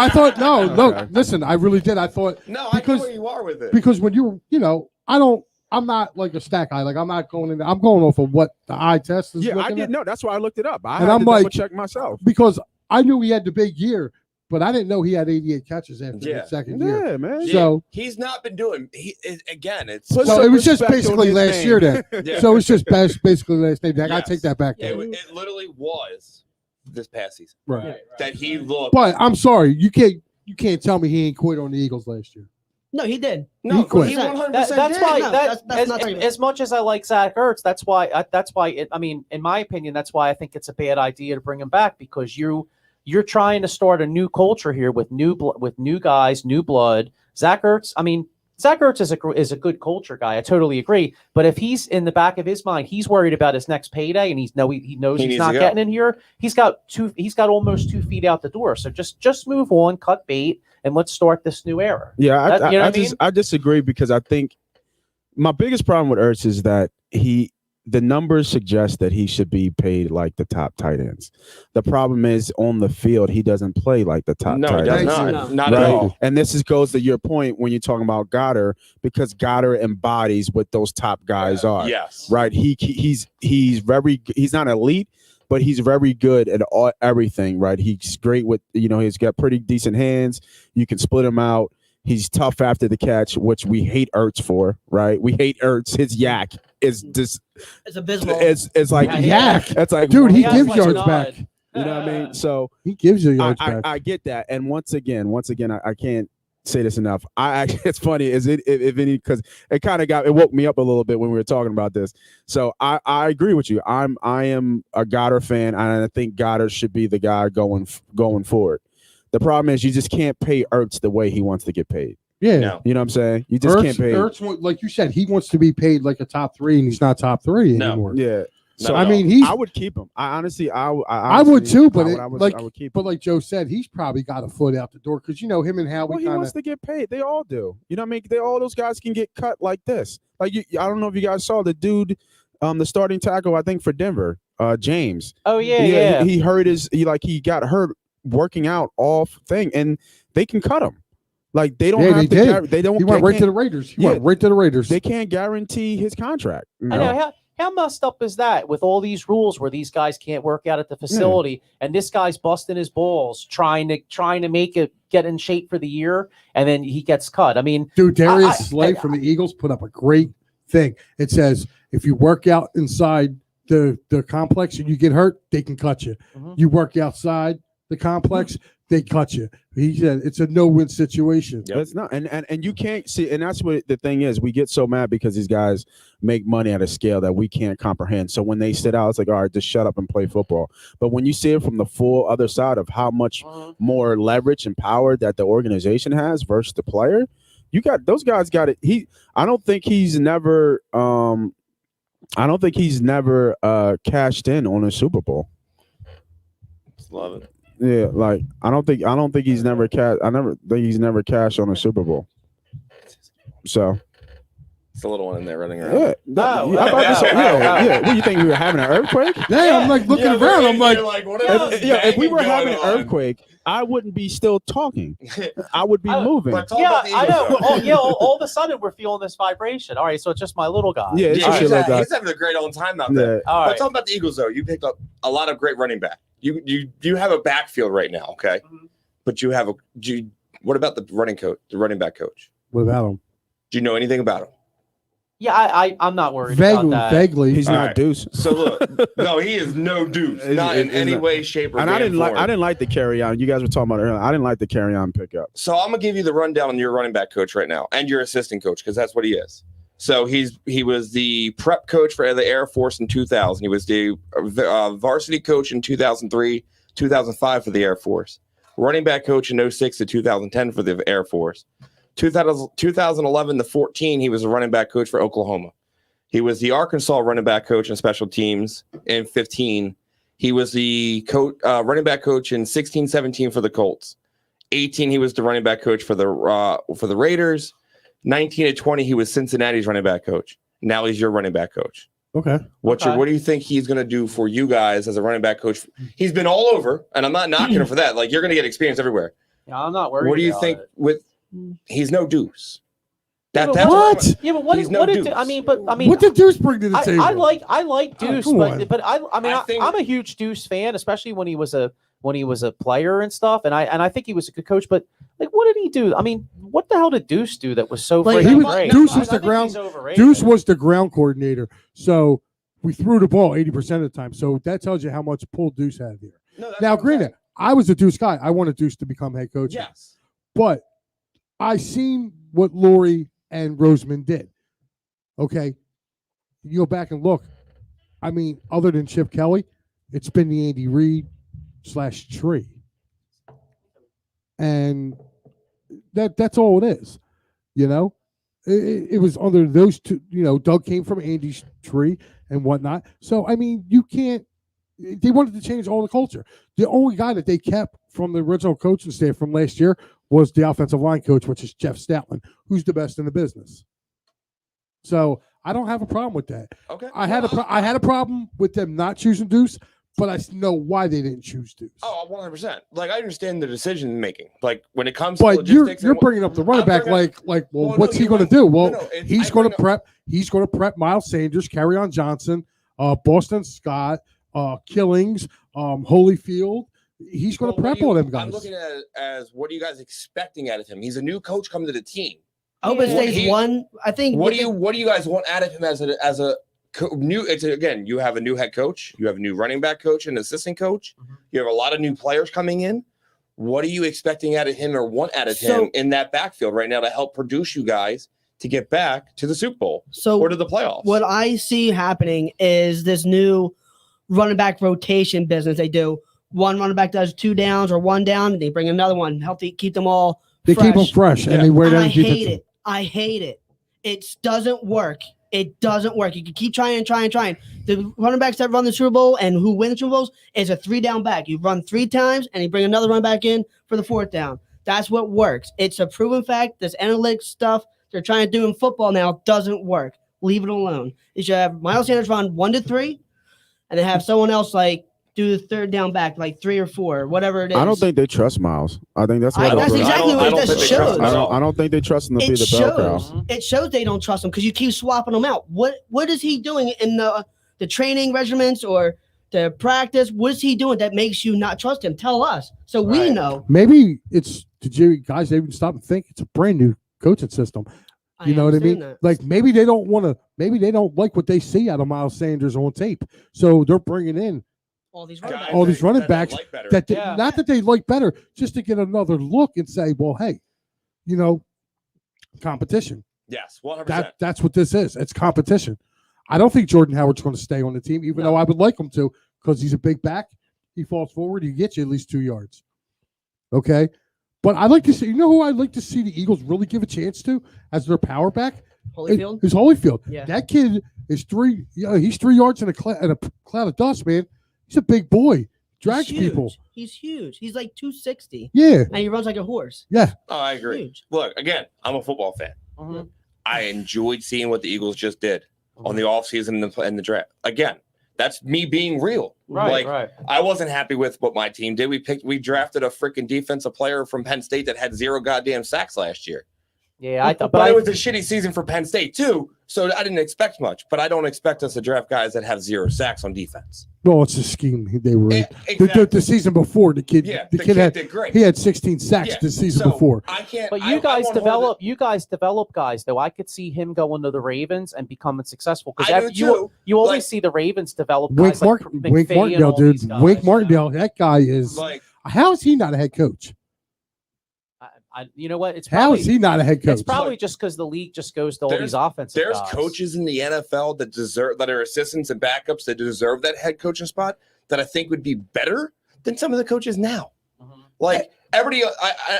D: thought no. Look, listen, I really did. I thought
B: No, I know where you are with it.
D: because when I'm not like a stat guy. Like I'm not going in. I'm going off of what the eye test is.
E: Yeah, I
D: looking
E: didn't
D: at.
E: know. That's why I looked it up. I
D: And
E: had
D: I'm
E: to
D: like-
E: double check myself.
D: Because I knew he had the big year, but I didn't know he had 88 catches after
B: Yeah.
D: the second year.
E: Yeah, man.
D: So
B: he's not been doing. It's
E: Put
D: So
E: some
D: it was just
E: respect on
D: basically
E: his
D: last
E: name.
D: year then.
B: Yeah.
D: So it's just basically last name. I
B: Yes.
D: take that back.
B: it literally was this past season
D: Right.
B: that he looked.
D: But I'm sorry, you can't tell me he ain't quit on the Eagles last year.
C: No, he did.
B: No,
D: He quit.
B: he 100%
A: That's
B: did.
A: why.
C: No,
A: That's
C: that's not argument.
A: as much as I like Zach Ertz, that's why. I mean, in my opinion, that's why I think it's a bad idea to bring him back because you're trying to start a new culture here with new guys, new blood. Zach Ertz. I mean, Zach Ertz is a good culture guy. I totally agree. But if he's in the back of his mind, he's worried about his next payday, and he knows
B: He
A: he's
B: needs
A: not
B: to go.
A: getting in here. He's got almost 2 feet out the door. So just move on, cut bait, and let's start this new era.
E: Yeah,
A: That- you know what I mean?
E: I disagree because I think my biggest problem with Ertz is that the numbers suggest that he should be paid like the top tight ends. The problem is on the field, he doesn't play like the top
B: No,
E: tight
B: he does
E: ends.
B: not.
C: No.
B: Not at
E: Right.
B: all.
E: And this goes to your point when you're talking about Goddard, because Goddard embodies what those top guys are.
B: Yes.
E: Right. He's not elite, but he's very good at everything. Right. He's great with, he's got pretty decent hands. You can split him out. He's tough after the catch, which we hate Ertz for. Right. We hate Ertz. His yak is just
C: It's abysmal.
E: it's like
D: Yak.
E: It's like,
D: Dude, he
A: has
D: gives
A: like
D: yards
A: nod.
D: back.
E: you know what I mean? So
D: He gives you yards
E: I
D: back.
E: get that. And once again, I can't say this enough. It's funny, is it if any, because it woke me up a little bit when we were talking about this. So I agree with you. I am a Goddard fan, and I think Goddard should be the guy going forward. The problem is you just can't pay Ertz the way he wants to get paid.
D: Yeah.
B: No.
E: You know what I'm saying? You just can't pay.
D: Ertz, like you said, he wants to be paid like a top 3, and he's not top 3
B: No.
D: anymore.
E: Yeah.
B: No,
E: So
D: I
B: no.
D: mean,
E: I would keep him. I honestly,
D: I would too, but
E: I would keep him.
D: but like Joe said, he's probably got a foot out the door because him and Howie
E: Well, he
D: kind
E: wants
D: of.
E: to get paid. They all do. You know what I mean? All those guys can get cut like this. Like I don't know if you guys saw the dude, the starting tackle, I think for Denver, James.
A: Oh yeah.
E: He hurt he got hurt working out off thing, and they can cut him. Like they don't
D: Yeah,
E: have
D: they
E: to.
D: did.
E: They don't.
D: He went
E: they
D: right to
E: can't-
D: the Raiders. He
E: Yeah.
D: went right to the Raiders.
E: They can't guarantee his contract. You
A: I
E: know?
A: know how messed up is that with all these rules where these guys can't work out at the facility and this guy's busting his balls trying to get get in shape for the year, and then he gets cut. I mean,
D: Dude, Darius Slay from the Eagles put up a great thing. It says if you work out inside the complex and you get hurt, they can cut you.
A: Mm-hmm.
D: You work outside the complex, they cut you. He said it's a no-win situation.
E: Yep. It's not, and you can't see, and that's what the thing is. We get so mad because these guys make money at a scale that we can't comprehend. So when they sit out, it's like, all right, just shut up and play football. But when you see it from the full other side of how much more leverage and power that the organization has versus the player, you got those guys got it. I don't think he's never cashed in on a Super Bowl.
B: Love it.
E: Yeah, like I don't think he's never cashed. I never think he's never cashed on a Super Bowl. So
B: it's a little one in there running around.
E: Yeah, yeah. What do you think, we were having an earthquake?
D: Yeah, I'm like looking around. I'm like,
E: if we were having an earthquake, I wouldn't be still talking. I would be moving.
A: Yeah, I know. All of a sudden we're feeling this vibration. All right, so it's just my little guy.
E: Yeah,
B: he's having a great old time out there.
A: All right.
B: But talking about the Eagles, though, you picked up a lot of great running back. You have a backfield right now, okay? Mm-hmm. But what about the running back coach?
D: What about him?
B: Do you know anything about him?
A: Yeah, I'm not worried about that.
D: Vaguely,
E: he's not Deuce.
B: So look, no, he is no Deuce, not in any way, shape, or
E: and
B: form.
E: I didn't like the carry on. You guys were talking about it earlier. I didn't like the carry on pickup.
B: So I'm gonna give you the rundown on your running back coach right now and your assistant coach because that's what he is. So he was the prep coach for the Air Force in 2000. He was the varsity coach in 2003, 2005 for the Air Force. Running back coach in 06 to 2010 for the Air Force. 2011 to 14, he was a running back coach for Oklahoma. He was the Arkansas running back coach and special teams in 15. He was the running back coach in 16, 17 for the Colts. 18, he was the running back coach for the Raiders. 19 to 20, he was Cincinnati's running back coach. Now he's your running back coach.
D: Okay.
B: What do you think he's going to do for you guys as a running back coach? He's been all over, and I'm not knocking him for that. Like, you're going to get experience everywhere.
A: Yeah, I'm not worried.
B: What do you think he's no Deuce?
A: What? Yeah, but what did I mean?
D: What did Deuce bring to the table?
A: I like Deuce, but I'm a huge Deuce fan, especially when he was a player and stuff. And I think he was a good coach. But like, what did he do? I mean, what the hell did Deuce do that was so great?
D: Deuce was the ground coordinator. So we threw the ball 80% of the time. So that tells you how much pull Deuce had here. Now, granted, I was a Deuce guy. I wanted Deuce to become head coach.
B: Yes,
D: but I seen what Laurie and Roseman did. Okay, you go back and look. I mean, other than Chip Kelly, it's been the Andy Reid / Tree, and that's all it is. You know, it was under those two. You know, Doug came from Andy's tree and whatnot. So I mean, you can't. They wanted to change all the culture. The only guy that they kept from the original coaching staff from last year was the offensive line coach, which is Jeff Stoutland, who's the best in the business. So I don't have a problem with that.
B: Okay.
D: I had a problem with them not choosing Deuce, but I know why they didn't choose Deuce.
B: Oh, 100%. Like, I understand the decision making. Like, when it comes
D: to
B: logistics,
D: you're bringing up the running back what's he going to do? Well, he's going to prep Miles Sanders, Kerryon Johnson, Boston Scott, Killings, Holyfield. He's going to prep all them guys.
B: I'm looking at it as, what are you guys expecting out of him? He's a new coach coming to the team.
C: I hope it stays one. I think.
B: What do you guys want out of him as a new? Again, you have a new head coach, you have a new running back coach, and assistant coach. Mm-hmm. You have a lot of new players coming in. What are you expecting out of him or want out of him in that backfield right now to help produce you guys to get back to the Super Bowl or to the playoffs?
C: What I see happening is this new running back rotation business they do. One running back does 2 downs or 1 down, and they bring another one, healthy, keep them all fresh.
D: Keep them fresh, and they wear them.
C: I hate it. It doesn't work. It doesn't work. You can keep trying. The running backs that run the Super Bowl and who win the Super Bowls is a 3-down back. You run 3 times, and you bring another running back in for the 4th down. That's what works. It's a proven fact. This analytics stuff they're trying to do in football now doesn't work. Leave it alone. You should have Miles Sanders run 1 to 3, and then have someone else do the 3rd down back, 3 or 4, whatever it is.
E: I don't think they trust Miles. I think that's what
C: that's exactly what it shows.
E: I don't think they trust him to be the bell cow.
C: It shows they don't trust him because you keep swapping them out. What is he doing in the training regiments or the practice? What's he doing that makes you not trust him? Tell us so we
A: Right.
C: know.
D: Maybe it's did you guys even stop and think it's a brand new coaching system? You know what I mean?
C: understand that.
D: Like maybe they don't want to. Maybe they don't like what they see out of Miles Sanders on tape, so they're bringing in
C: all these
B: Guys
C: running backs.
D: all these running
B: that they
D: backs
B: like better.
D: that
A: Yeah.
D: not that they like better, just to get another look and say, well, hey, you know, competition.
B: Yes, 100%.
D: That's what this is. It's competition. I don't think Jordan Howard's going to stay on the team, even
A: No.
D: though I would like him to, because he's a big back. He falls forward, he gets you at least 2 yards. Okay, but I like to see. You know who I'd like to see the Eagles really give a chance to as their power back?
C: Holyfield.
D: Is Holyfield.
C: Yeah.
D: That kid is three. You know, he's 3 yards in a cloud of dust, man. He's a big boy. Drags
C: He's huge.
D: people.
C: He's huge. He's like 260,
D: Yeah.
C: and he runs like a horse.
B: Oh, I agree.
C: Huge.
B: Look, again, I'm a football fan.
A: Mhm.
B: I enjoyed seeing what the Eagles just did on the offseason and the draft. Again, that's me being real.
A: Right,
B: Like,
A: right.
B: I wasn't happy with what my team did. We drafted a freaking defensive player from Penn State that had 0 goddamn sacks last year.
A: Yeah, I thought,
B: But
A: but
B: it was a shitty season for Penn State too, so I didn't expect much. But I don't expect us to draft guys that have 0 sacks on defense.
D: No, it's a scheme they were in.
B: Exactly.
D: The season before, the kid,
B: Yeah,
D: the
B: the
D: kid
B: kid
D: had
B: did great.
D: he had 16 sacks
B: Yeah,
D: the season
B: so
D: before.
B: I can't.
A: But
B: I
A: you guys
B: want
A: develop. You guys develop guys, though. I could see him going to the Ravens and becoming successful
B: I
A: because
B: do too.
A: you always
B: Like-
A: see the Ravens develop
D: Wink,
A: guys like
D: Wink
A: McVay and
D: Martindale,
A: all
D: dude.
A: these guys,
D: Wink
A: you know?
D: Martindale, that guy is.
B: Like,
D: How is he not a head coach?
A: You know what? It's
D: How
A: probably,
D: is he not a head coach?
A: It's probably just because the league just goes to all these offensive
B: there's
A: guys.
B: coaches in the NFL that are assistants and backups that deserve that head coaching spot that I think would be better than some of the coaches now.
A: Mhm.
B: Like everybody,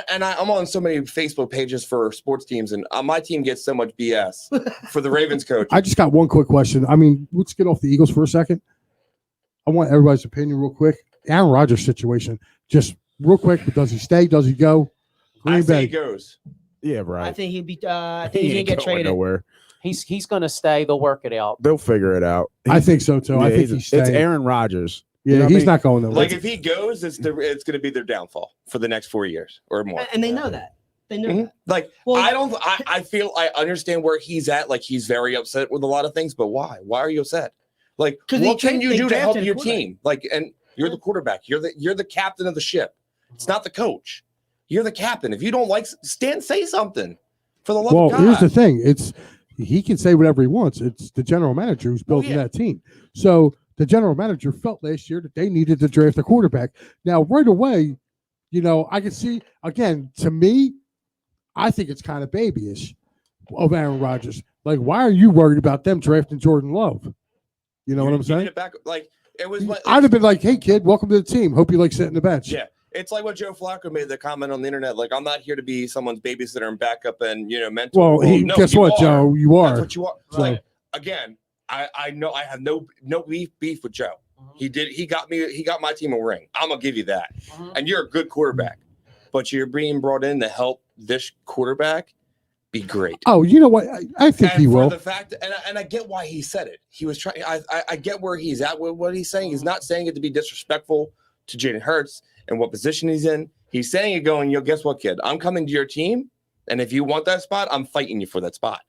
B: I'm on so many Facebook pages for sports teams, and my team gets so much BS for the Ravens coach.
D: I just got one quick question. I mean, let's get off the Eagles for a second. I want everybody's opinion real quick. Aaron Rodgers situation, just real quick. Does he stay? Does he go?
B: I
D: Green
B: say
D: Bay.
B: he goes.
E: Yeah,
C: I
E: right.
C: think he'd be. I think he's gonna
E: ain't
C: get
E: going
C: traded.
E: nowhere.
A: He's going to stay. They'll work it out.
E: They'll figure it out.
D: I think so too. I think he's
E: it's
D: staying.
E: Aaron Rodgers.
D: Yeah,
E: You know what I
D: he's
E: mean?
D: not going nowhere.
B: Like if he goes, it's going to be their downfall for the next 4 years or more.
C: And they know that. They know
B: Mhm.
C: that.
B: Like
C: Well-
B: I feel I understand where he's at. Like he's very upset with a lot of things, but why? Why are you upset? Like
C: 'Cause
B: what
C: they
B: can you
C: they
B: do to help
C: drafted a
B: your
C: quarterback.
B: team? Like, and you're the quarterback. You're the captain of the ship. It's not the coach. You're the captain. If you don't like say something. For the love
D: Well,
B: of God.
D: here's the thing. He can say whatever he wants. It's the general manager who's building
B: yeah.
D: that team. So the general manager felt last year that they needed to draft a quarterback. Now, right away, you know, I can see again. To me, I think it's kind of babyish of Aaron Rodgers. Like, why are you worried about them drafting Jordan Love? You know what I'm
B: You need
D: saying?
B: it back, like it was.
D: I'd have been like, "Hey, kid, welcome to the team. Hope you like sitting the bench."
B: Yeah. It's like what Joe Flacco made the comment on the internet. Like, I'm not here to be someone's babysitter and backup and mentor.
D: Well,
B: No,
D: guess
B: you
D: what,
B: are.
D: Joe? You
B: That's
D: are.
B: what you are.
D: So-
B: Like, again, I know I have no beef with Joe. He got my team a ring. I'm gonna give you that. And you're a good quarterback, but you're being brought in to help this quarterback be great.
D: Oh, you know what? I think
B: And
D: he
B: for
D: will.
B: the fact, and I get why he said it. He was trying. I get where he's at with what he's saying. He's not saying it to be disrespectful to Jalen Hurts and what position he's in. He's saying it going, guess what, kid? I'm coming to your team, and if you want that spot, I'm fighting you for that spot.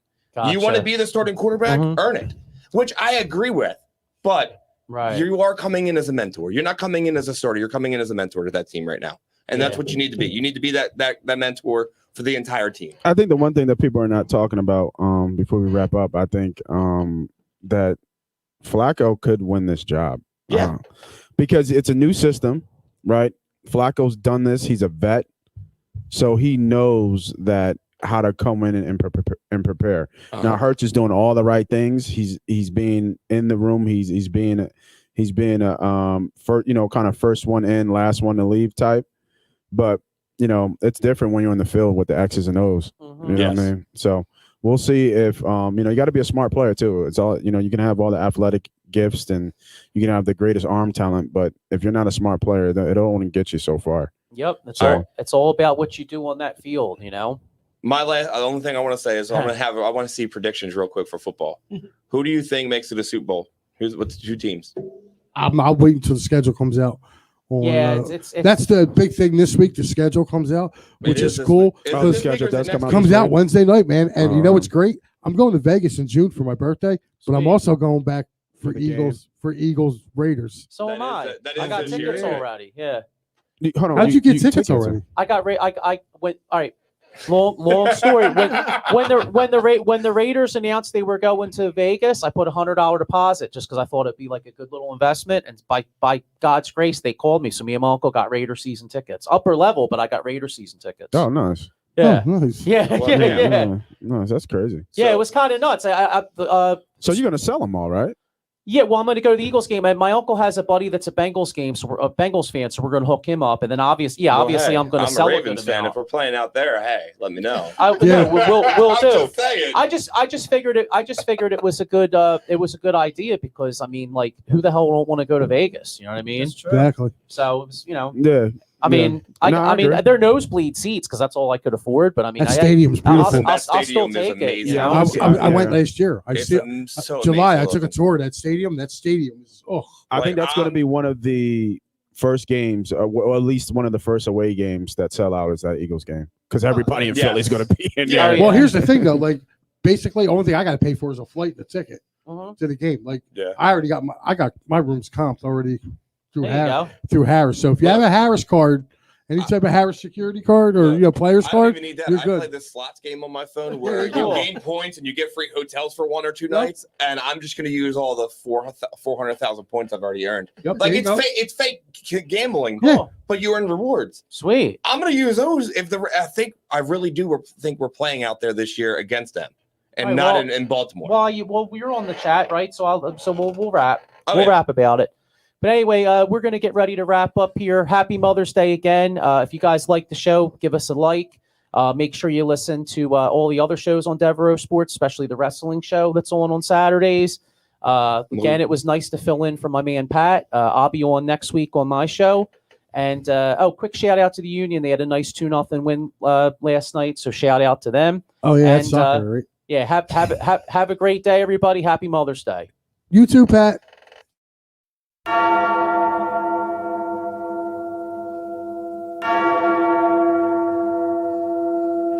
B: You want to be the starting quarterback? Earn it, which I agree with. But
A: Right.
B: you are coming in as a mentor. You're not coming in as a starter. You're coming in as a mentor to that team right now, and that's what you need to be. You need to be that mentor for the entire team.
E: I think the one thing that people are not talking about before we wrap up, I think that Flacco could win this job.
B: Yeah.
E: Because it's a new system, right? Flacco's done this. He's a vet. So he knows that how to come in and prepare. Now Hurts is doing all the right things. He's being in the room. He's being a kind of first one in, last one to leave type. But it's different when you're in the field with the X's and O's. You know what I mean? So we'll see if you got to be a smart player too. It's all you can have all the athletic gifts and you can have the greatest arm talent, but if you're not a smart player, it'll only get you so far.
A: Yep. It's all about what you do on that field,
B: The only thing I want to say is I want to see predictions real quick for football. Who do you think makes it to the Super Bowl? What's the 2 teams?
D: I'll wait until the schedule comes out.
A: Yeah,
D: That's the big thing this week. The schedule comes out, which is cool.
E: The schedule does come out.
D: Comes out Wednesday night, man. And you know what's great? I'm going to Vegas in June for my birthday, but I'm
B: Sweet.
D: also going back for
E: the game.
D: Eagles Raiders.
A: So
B: That
A: am
B: is
A: I.
B: the- that
A: I
B: is
A: got
B: this
A: tickets
B: year.
A: already. Yeah.
E: Hold on.
D: How'd you get tickets already?
A: I got I went. All right. Long story. When the Raiders announced they were going to Vegas, I put $100 deposit just because I thought it'd be like a good little investment. And by God's grace, they called me. So me and my uncle got Raider season tickets, upper level, but I got Raider season tickets.
E: Oh, nice.
A: Yeah.
D: Oh, nice.
A: Yeah,
B: Well,
A: yeah.
E: Nice. That's crazy.
A: Yeah,
B: So-
A: it was kind of nuts.
E: So you're gonna sell them all, right?
A: Yeah, well, I'm going to go to the Eagles game. And my uncle has a buddy that's a Bengals game, so we're a Bengals fan, so we're going to hook him up. And then obviously,
B: Well,
A: obviously,
B: hey,
A: I'm going to sell
B: I'm a
A: a good
B: Ravens fan.
A: amount.
B: If we're playing out there, hey, let me know.
D: Yeah.
A: We'll
B: I'm
A: do.
B: just saying.
A: I just figured it was a good idea because I mean, like, who the hell don't want to go to Vegas? You know what I mean?
D: Exactly.
A: So it was, you know,
E: Yeah.
A: I mean,
E: Yeah. No,
A: I mean,
E: agree.
A: they're nosebleed seats because that's all I could afford. But I mean,
D: That stadium's beautiful.
B: That
A: I'll still
B: stadium is
A: take it.
B: amazing.
A: You
E: Yeah,
A: know?
D: I went last year.
B: It's so
D: July.
B: amazing
D: I took a
B: looking.
D: tour of that stadium. That stadium is
E: I
B: Like,
E: think that's going to be one of the first games, or at least one of the first away games that sell out is that Eagles game because everybody in
B: yes.
E: Philly is going to be in
B: Yeah.
E: there.
D: Well, here's the thing though. Like basically, only thing I got to pay for is a flight and a ticket
A: Mhm.
D: to the game. Like
B: Yeah.
D: I already got my rooms comped already through
A: There you go.
D: through Harris. So if you have a Harris card, any type of Harris security card or player's
B: I don't
D: card,
B: even need that.
D: you're
B: I
D: good.
B: play this slots game on my phone where
D: Very
B: you
A: cool.
B: gain points and you get free hotels for 1 or 2 nights. And I'm just going to use all the 400,000 points I've already earned.
D: Yep,
B: Like
D: there you
B: it's
D: go.
B: fake gambling,
D: Yeah.
B: but you earn rewards.
A: Sweet.
B: I'm going to use those if I really do think we're playing out there this year against them and
A: Right,
B: not
A: well-
B: in Baltimore.
A: Well, we're on the chat, right? So we'll wrap.
B: Oh,
A: We'll
B: yeah.
A: wrap about it. But anyway, we're going to get ready to wrap up here. Happy Mother's Day again. If you guys like the show, give us a like. Make sure you listen to all the other shows on Devereaux Sports, especially the wrestling show that's on Saturdays. Again, it was nice to fill in for my man Pat. I'll be on next week on my show. And quick shout out to the Union. They had a nice 2-0 win last night, so shout out to them.
D: Oh yeah,
A: And,
D: that's soccer, right?
A: Yeah, have a great day, everybody. Happy Mother's Day.
D: You too, Pat.